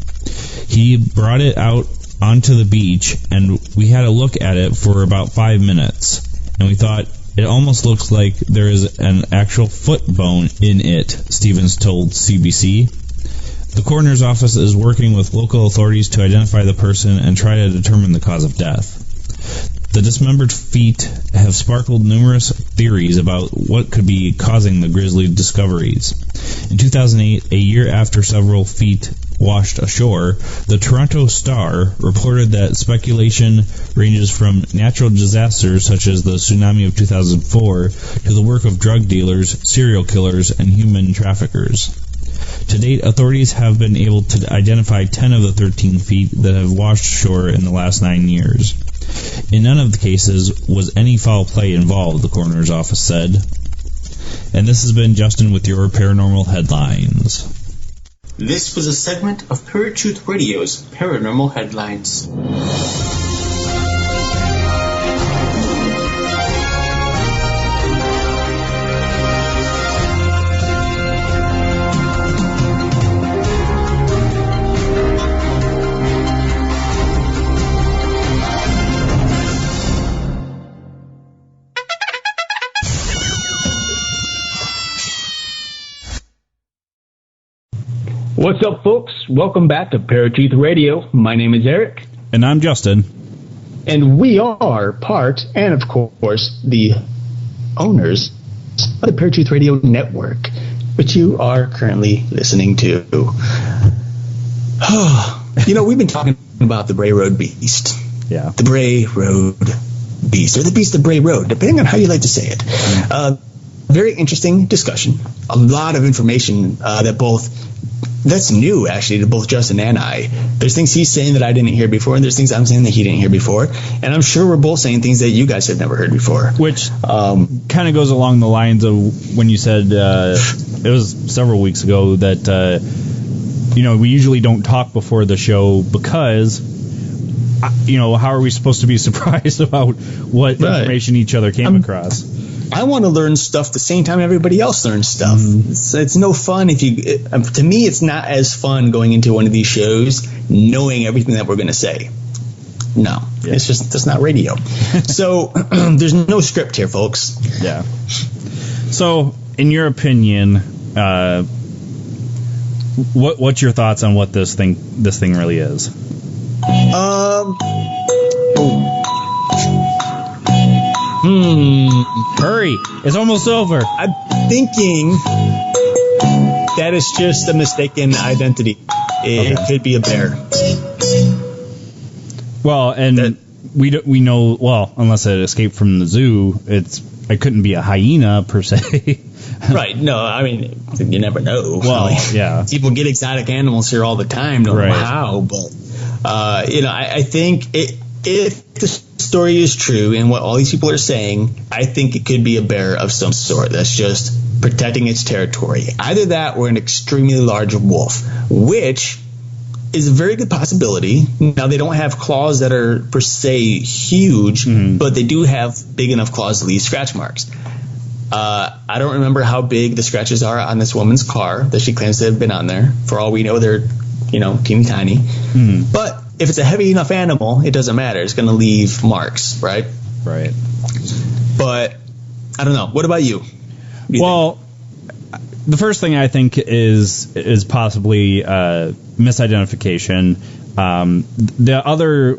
He brought it out onto the beach, and we had a look at it for about 5 minutes, and we thought it almost looks like there is an actual foot bone in it, Stevens told CBC. The coroner's office is working with local authorities to identify the person and try to determine the cause of death. The dismembered feet have sparkled numerous theories about what could be causing the grisly discoveries. In 2008, a year after several feet washed ashore, the Toronto Star reported that speculation ranges from natural disasters such as the tsunami of 2004 to the work of drug dealers, serial killers, and human traffickers. To date, authorities have been able to identify 10 of the 13 feet that have washed ashore in the last 9 years. In none of the cases was any foul play involved, the coroner's office said. And this has been Justin with your Paranormal Headlines. This was a segment of Paratruth Radio's Paranormal Headlines. What's up, folks? Welcome back to Paratruth Radio. My name is Eric. And I'm Justin. And we are part, and of course, the owners of the Paratruth Radio Network, which you are currently listening to. We've been talking about the Bray Road Beast. Yeah. The Bray Road Beast, or the Beast of Bray Road, depending on how you like to say it. Very interesting discussion. A lot of information that's new, actually, to both Justin and I. There's things he's saying that I didn't hear before, and there's things I'm saying that he didn't hear before. And I'm sure we're both saying things that you guys have never heard before. Which kind of goes along the lines of when you said, it was several weeks ago, that, we usually don't talk before the show because, how are we supposed to be surprised about what information each other came across? I want to learn stuff the same time everybody else learns stuff. Mm-hmm. It's no fun to me, it's not as fun going into one of these shows knowing everything that we're going to say. No, It's just, that's not radio. So there's no script here, folks. Yeah. So, in your opinion, what's your thoughts on what this thing really is? Hurry! It's almost over. I'm thinking that is just a mistaken identity. It could be a bear. Well, and we know, well, unless it escaped from the zoo, it couldn't be a hyena per se. Right. No, I mean, you never know. Well, yeah. People get exotic animals here all the time. Don't know how, but I think if the story is true and what all these people are saying, I think it could be a bear of some sort that's just protecting its territory. Either that or an extremely large wolf, which is a very good possibility. Now, they don't have claws that are per se huge, but they do have big enough claws to leave scratch marks. I don't remember how big the scratches are on this woman's car that she claims to have been on there. For all we know, they're, teeny tiny. But if it's a heavy enough animal, it doesn't matter. It's going to leave marks, right? Right. But I don't know. What about you? Well, the first thing I think is possibly misidentification. The other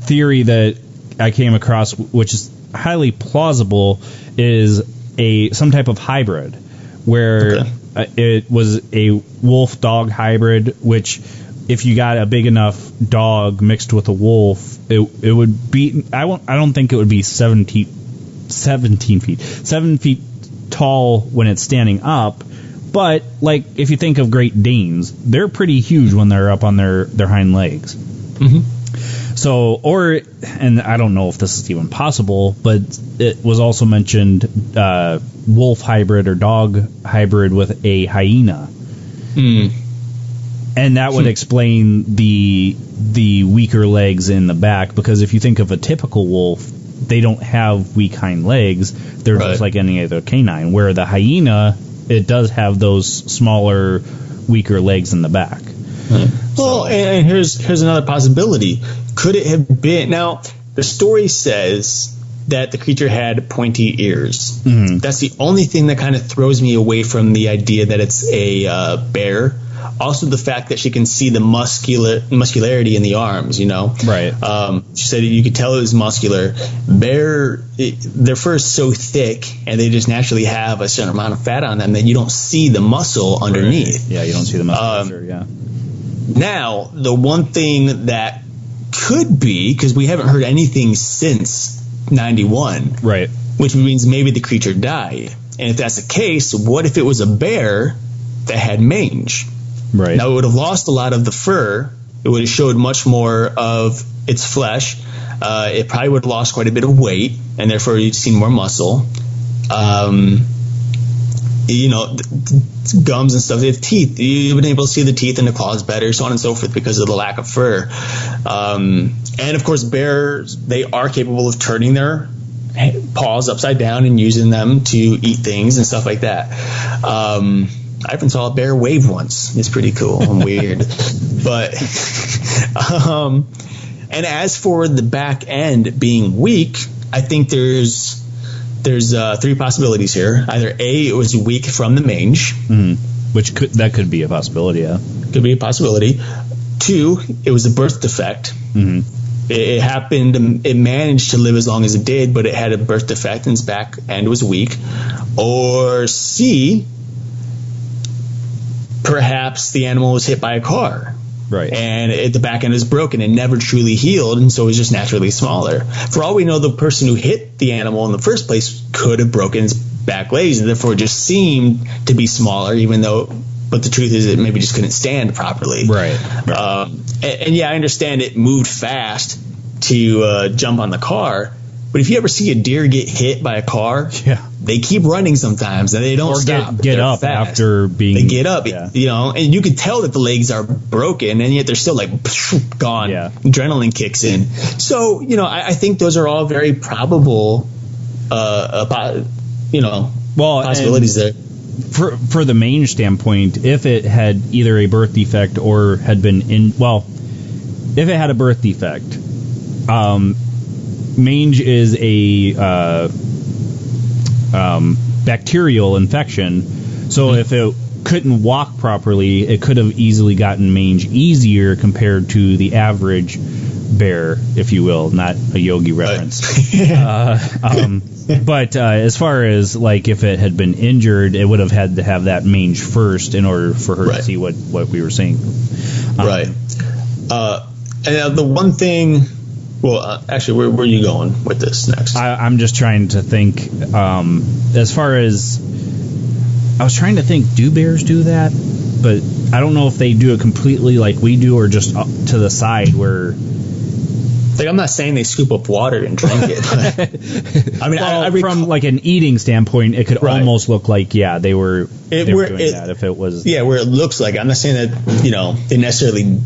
theory that I came across, which is highly plausible, is some type of hybrid where it was a wolf-dog hybrid, which if you got a big enough dog mixed with a wolf, it would be, I don't think it would be 7 feet tall when it's standing up, but like if you think of Great Danes, they're pretty huge when they're up on their hind legs. So, and I don't know if this is even possible, but it was also mentioned wolf hybrid or dog hybrid with a hyena. And that would explain the weaker legs in the back, because if you think of a typical wolf, they don't have weak hind legs. They're just like any other canine, where the hyena, it does have those smaller, weaker legs in the back. Well, and here's another possibility. Could it have been... Now, the story says that the creature had pointy ears. That's the only thing that kind of throws me away from the idea that it's a bear. Also, the fact that she can see the muscularity in the arms, Right. She said you could tell it was muscular. Their fur is so thick, and they just naturally have a certain amount of fat on them that you don't see the muscle underneath. Yeah, you don't see the musculature, yeah. Now, the one thing that could be, because we haven't heard anything since 91, right? Which means maybe the creature died. And if that's the case, what if it was a bear that had mange? Right. Now, it would have lost a lot of the fur. It would have showed much more of its flesh. It probably would have lost quite a bit of weight, and therefore you'd seen more muscle. Gums and stuff. They have teeth. You've been able to see the teeth and the claws better, so on and so forth, because of the lack of fur. And of course, bears, they are capable of turning their paws upside down and using them to eat things and stuff like that. I even saw a bear wave once. It's pretty cool and weird. But and as for the back end being weak, I think there's 3 possibilities here. Either A, it was weak from the mange, which could be a possibility. Yeah, could be a possibility. 2, it was a birth defect. It happened. It managed to live as long as it did, but it had a birth defect and its back end was weak. Or C, perhaps the animal was hit by a car. Right. And the back end is broken and never truly healed, and so it's just naturally smaller. For all we know, the person who hit the animal in the first place could have broken its back legs, and therefore it just seemed to be smaller, but the truth is it maybe just couldn't stand properly. Right. And yeah, I understand it moved fast to jump on the car, but if you ever see a deer get hit by a car, they keep running sometimes, and they don't stop. Get up fast. After being... They get up, and you can tell that the legs are broken, and yet they're still like gone. Yeah. Adrenaline kicks in. So, I think those are all very probable, possibilities there. For the mange standpoint, if it had either a birth defect or had been if it had a birth defect, mange is a bacterial infection. So if it couldn't walk properly, it could have easily gotten mange easier compared to the average bear, if you will, not a Yogi reference. But as far as like if it had been injured, it would have had to have that mange first in order for her to see what we were seeing. Right. And the one thing, well, actually, where are you going with this next? I'm just trying to think. As far as I was trying to think, do bears do that? But I don't know if they do it completely like we do, or just up to the side where. Like, I'm not saying they scoop up water and drink it. I mean, from like an eating standpoint, it could almost look like they were doing that if it was where it looks like. I'm not saying that they necessarily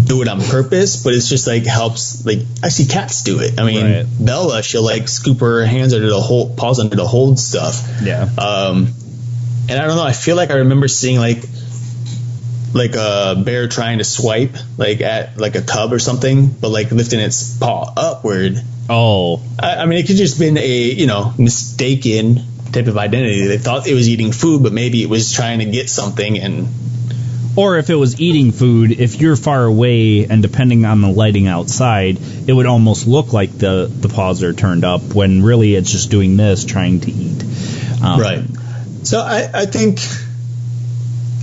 do it on purpose, but it's just like helps. Like I see cats do it. I mean, Bella, she'll like scoop her hands under the paws under the hold stuff. Yeah. And I don't know. I feel like I remember seeing like a bear trying to swipe like at like a cub or something, but like lifting its paw upward. Oh, I mean, it could just been a mistaken type of identity. They thought it was eating food, but maybe it was trying to get something. Or if it was eating food, if you're far away and depending on the lighting outside, it would almost look like the paws are turned up when really it's just doing this, trying to eat. Right. So I think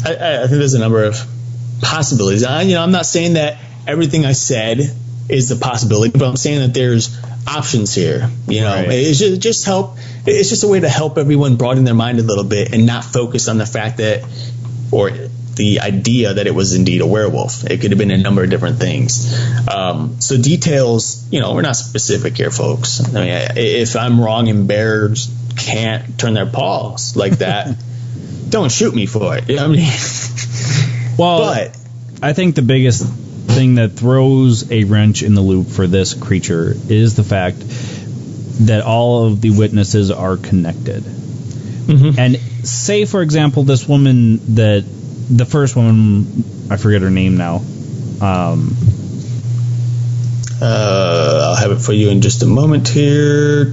there's a number of possibilities. I'm not saying that everything I said is a possibility, but I'm saying that there's options here. It's just help. It's just a way to help everyone broaden their mind a little bit and not focus on the fact that, or the idea that it was indeed a werewolf. It could have been a number of different things. So details, we're not specific here, folks. I mean, if I'm wrong and bears can't turn their paws like that, don't shoot me for it. You know what I mean? But I think the biggest thing that throws a wrench in the loop for this creature is the fact that all of the witnesses are connected. Mm-hmm. And say, for example, this woman the first woman, I forget her name now. I'll have it for you in just a moment here.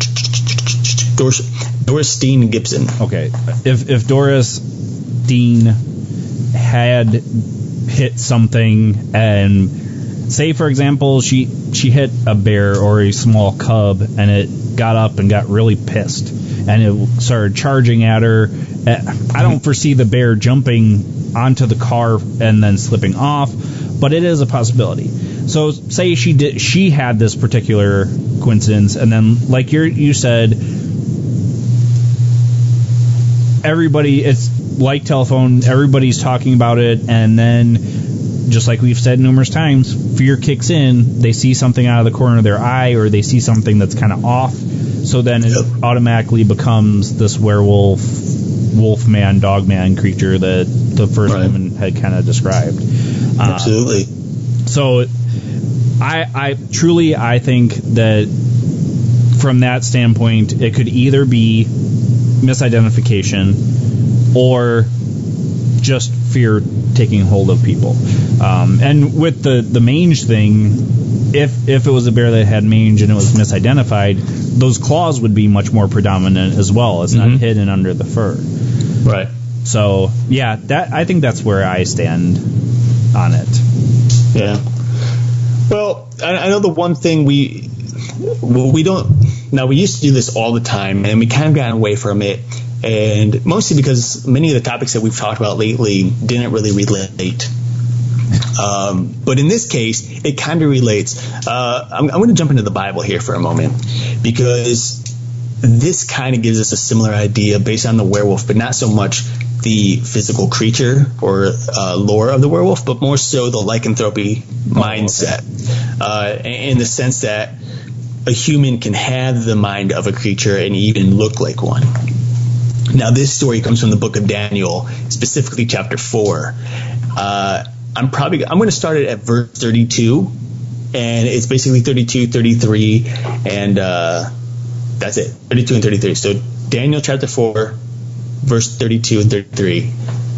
Doris Dean Gibson. Okay. If Doris Dean had hit something, and say, for example, she hit a bear or a small cub, and it got up and got really pissed, and it started charging at her. I don't foresee the bear jumping onto the car and then slipping off, but it is a possibility. So say she had this particular coincidence, and then like you said, everybody, it's like telephone, everybody's talking about it, and then just like we've said numerous times, fear kicks in, they see something out of the corner of their eye, or they see something that's kind of off, so then it automatically becomes this werewolf, wolfman, dogman creature that the first woman had kind of described. Absolutely. So I truly think that from that standpoint, it could either be misidentification or just fear taking hold of people. And with the mange thing, if it was a bear that had mange and it was misidentified, those claws would be much more predominant as well. It's not hidden under the fur. Right. So, yeah, I think that's where I stand on it. Yeah. Well, I know the one thing we don't... Now, we used to do this all the time, and we kind of got away from it, and mostly because many of the topics that we've talked about lately didn't really relate. But in this case, it kind of relates. I'm going to jump into the Bible here for a moment, because this kind of gives us a similar idea based on the werewolf, but not so much the physical creature or lore of the werewolf, but more so the lycanthropy mindset, in the sense that a human can have the mind of a creature and even look like one. Now, this story comes from the book of Daniel, specifically chapter 4. I'm going to start it at verse 32, and it's basically 32, 33, and that's it, 32 and 33. So Daniel chapter 4, verse 32 and 33.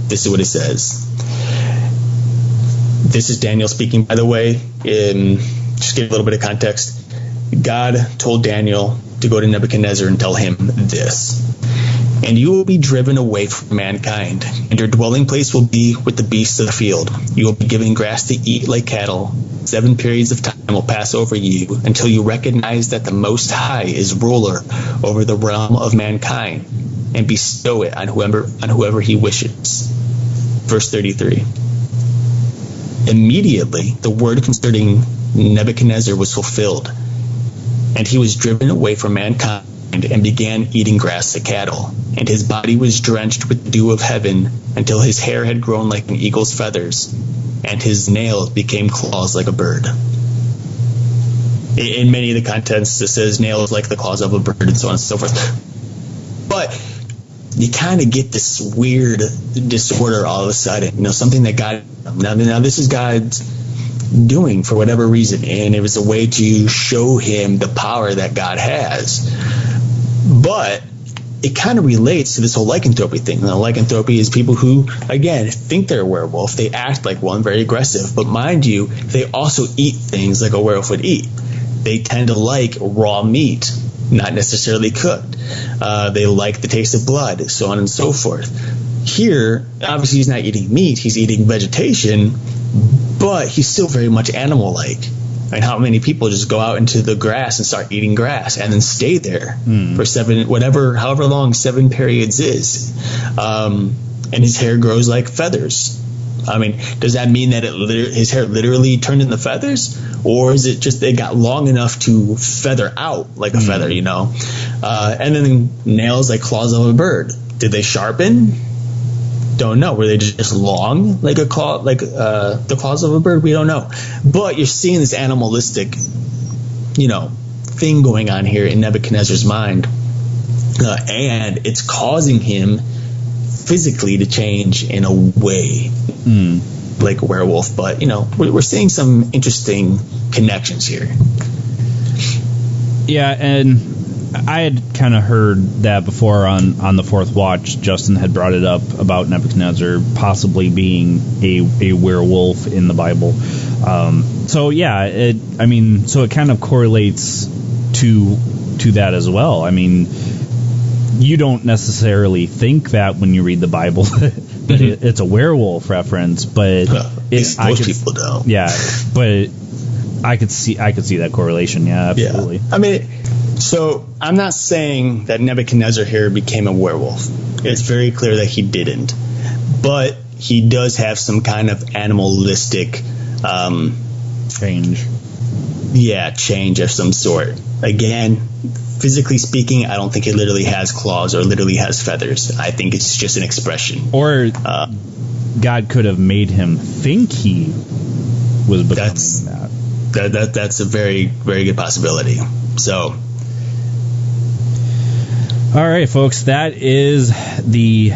This is what it says. This is Daniel speaking, by the way. Just give a little bit of context. God told Daniel to go to Nebuchadnezzar and tell him this. And you will be driven away from mankind, and your dwelling place will be with the beasts of the field. You will be given grass to eat like cattle. 7 periods of time will pass over you until you recognize that the Most High is ruler over the realm of mankind, and bestow it on whoever he wishes. Verse 33. Immediately, the word concerning Nebuchadnezzar was fulfilled, and he was driven away from mankind and began eating grass like cattle, and his body was drenched with dew of heaven until his hair had grown like an eagle's feathers, and his nails became claws like a bird. In many of the contents, it says nails like the claws of a bird, and so on and so forth. But you kind of get this weird disorder all of a sudden, something that God, now this is God's doing for whatever reason, and it was a way to show him the power that God has. But it kind of relates to this whole lycanthropy thing. Lycanthropy is people who, again, think they're a werewolf. They act like one, very aggressive. But mind you, they also eat things like a werewolf would eat. They tend to like raw meat, not necessarily cooked. They like the taste of blood, so on and so forth. Here, obviously, he's not eating meat. He's eating vegetation, but he's still very much animal-like. I mean, how many people just go out into the grass and start eating grass and then stay there for however long 7 periods is? And his hair grows like feathers. I mean, does that mean that his hair literally turned into feathers? Or is it just they got long enough to feather out like a feather, And then nails like claws of a bird. Did they sharpen? Don't know. Were they just long like a claw, like the claws of a bird? We don't know. But you're seeing this animalistic, thing going on here in Nebuchadnezzar's mind, and it's causing him physically to change in a way like a werewolf. But we're seeing some interesting connections here. Yeah, and I had kind of heard that before on the Fourth Watch. Justin had brought it up about Nebuchadnezzar possibly being a werewolf in the Bible. So it kind of correlates to that as well. I mean, you don't necessarily think that when you read the Bible that it's a werewolf reference, but most people don't. Yeah, but I could see that correlation. Yeah, absolutely. Yeah. I mean. So I'm not saying that Nebuchadnezzar here became a werewolf. It's very clear that he didn't. But he does have some kind of animalistic change. Yeah, change of some sort. Again, physically speaking, I don't think he literally has claws or literally has feathers. I think it's just an expression. Or God could have made him think he was becoming that. That's a very, very good possibility. So... All right, folks, that is the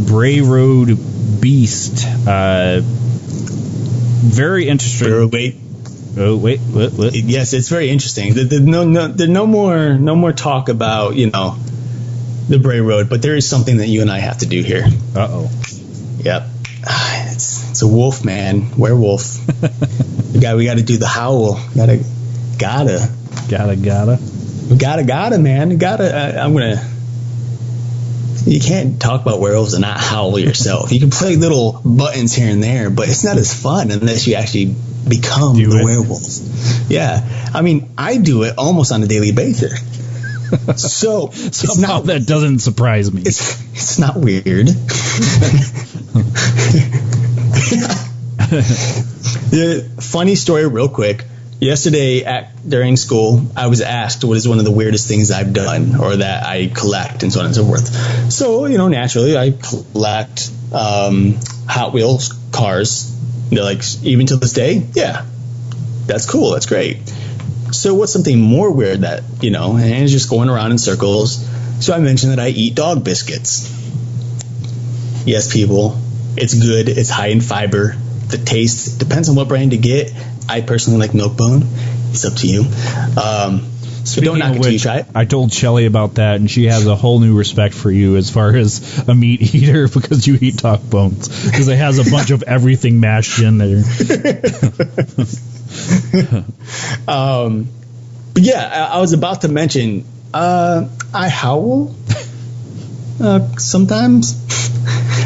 Bray Road Beast. Very interesting. Wait. Oh, wait. What? Yes, it's very interesting. There's no more talk about, the Bray Road, but there is something that you and I have to do here. Uh-oh. Yep. It's a wolf, man. Werewolf. we got to do the howl. Gotta. Gotta, man. You can't talk about werewolves and not howl yourself. You can play little buttons here and there, but it's not as fun unless you actually become the werewolf. Yeah. I mean, I do it almost on a daily basis. So somehow that doesn't surprise me. It's not weird. The funny story real quick. Yesterday during school, I was asked what is one of the weirdest things I've done or that I collect and so on and so forth. So, naturally, I collect Hot Wheels cars. Even to this day, yeah, that's cool. That's great. So what's something more weird that, and it's just going around in circles. So I mentioned that I eat dog biscuits. Yes, people, it's good. It's high in fiber. The taste depends on what brand to get. I personally like Milk-Bone. It's up to you. So don't knock it till you try it. I told Shelly about that, and she has a whole new respect for you as far as a meat eater because you eat dog bones. Because it has a bunch of everything mashed in there. But yeah, I was about to mention I howl. Sometimes.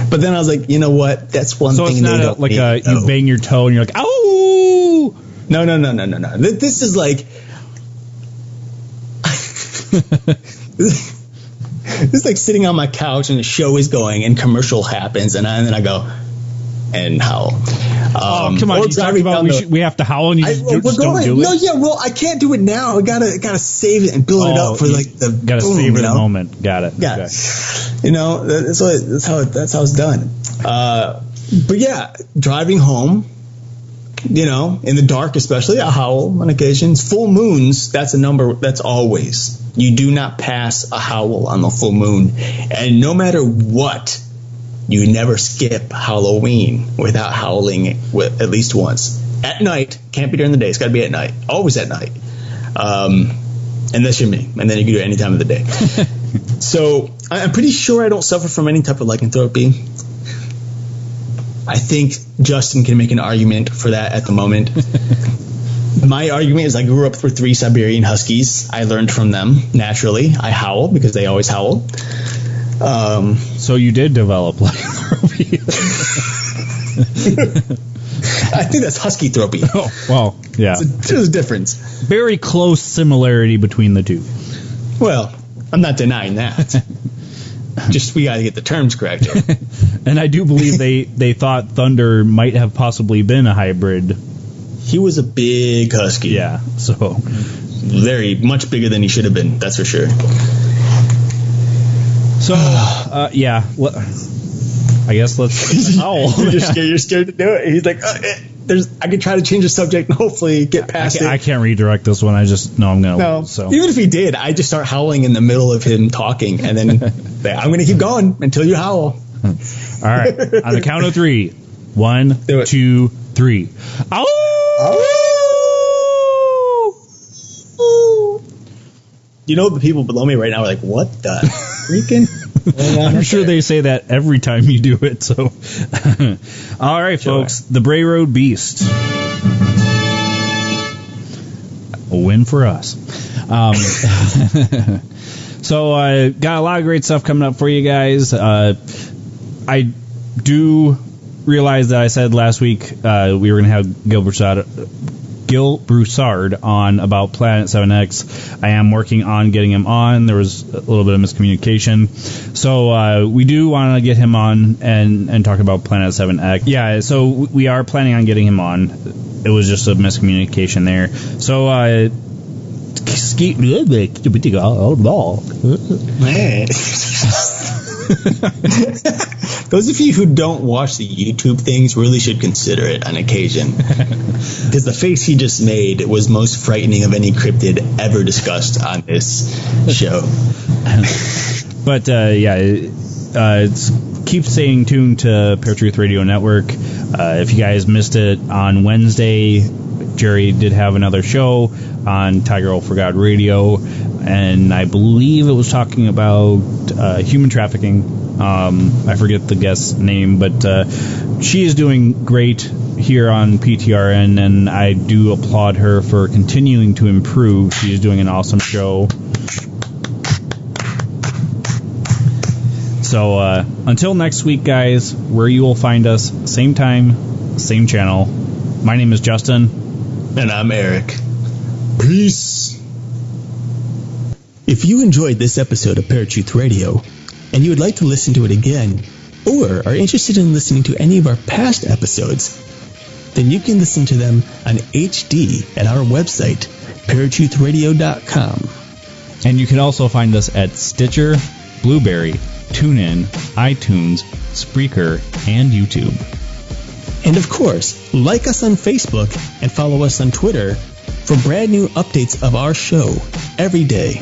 But then I was like, you know what? That's one so thing. So it's not you bang your toe and you're like, ow! No. This is like... This is like sitting on my couch and the show is going and commercial happens and then I go and howl. Come on! You talked about we have to howl and you just don't do it. No, yeah, well, I can't do it now. I gotta save it and build it up for like the. Gotta savor the moment. Got it. Yeah, okay. That's how it's done. But yeah, driving home, in the dark especially, I howl on occasions. Full moons, that's a number. That's always. You do not pass a howl on the full moon, and no matter what. You never skip Halloween without howling at least once. At night. Can't be during the day. It's got to be at night. Always at night. Unless you're me. And then you can do it any time of the day. So I'm pretty sure I don't suffer from any type of lycanthropy. I think Justin can make an argument for that at the moment. My argument is I grew up with 3 Siberian Huskies. I learned from them naturally. I howl because they always howl. So you did develop lycanthropy. I think that's husky-thropy. Oh, well, yeah. There's a difference. Very close similarity between the two. Well, I'm not denying that. Just we got to get the terms correct. And I do believe they thought Thunder might have possibly been a hybrid. He was a big husky. Yeah, so very much bigger than he should have been. That's for sure. So, yeah, I guess let's howl. You're scared to do it. He's like, I could try to change the subject and hopefully get past it. I can't redirect this one. I just know I'm going to lose. So. Even if he did, I just start howling in the middle of him talking, and then I'm going to keep going until you howl. All right. On the count of 3. 1, 2, 3. Ow! The people below me right now are like, what the freaking? I'm sure they say that every time you do it. So, all right, folks, the Bray Road Beast. A win for us. So I got a lot of great stuff coming up for you guys. I do realize that I said last week we were going to have Gil Broussard on about Planet 7X. I am working on getting him on. There was a little bit of miscommunication. So we do want to get him on and talk about Planet 7X. Yeah, so we are planning on getting him on. It was just a miscommunication there. So those of you who don't watch the YouTube things really should consider it on occasion, because the face he just made was most frightening of any cryptid ever discussed on this show. But keep staying tuned to Paratruth Radio Network. If you guys missed it on Wednesday, Jerry did have another show on Tiger Girl for God Radio, and I believe it was talking about human trafficking. I forget the guest's name, but she is doing great here on PTRN, and I do applaud her for continuing to improve. She is doing an awesome show. So until next week, guys, where you will find us, same time, same channel. My name is Justin. And I'm Eric. Peace. If you enjoyed this episode of Paratruth Radio, and you would like to listen to it again, or are interested in listening to any of our past episodes, then you can listen to them on HD at our website, paratruthradio.com. And you can also find us at Stitcher, Blueberry, TuneIn, iTunes, Spreaker, and YouTube. And of course, like us on Facebook and follow us on Twitter for brand new updates of our show every day.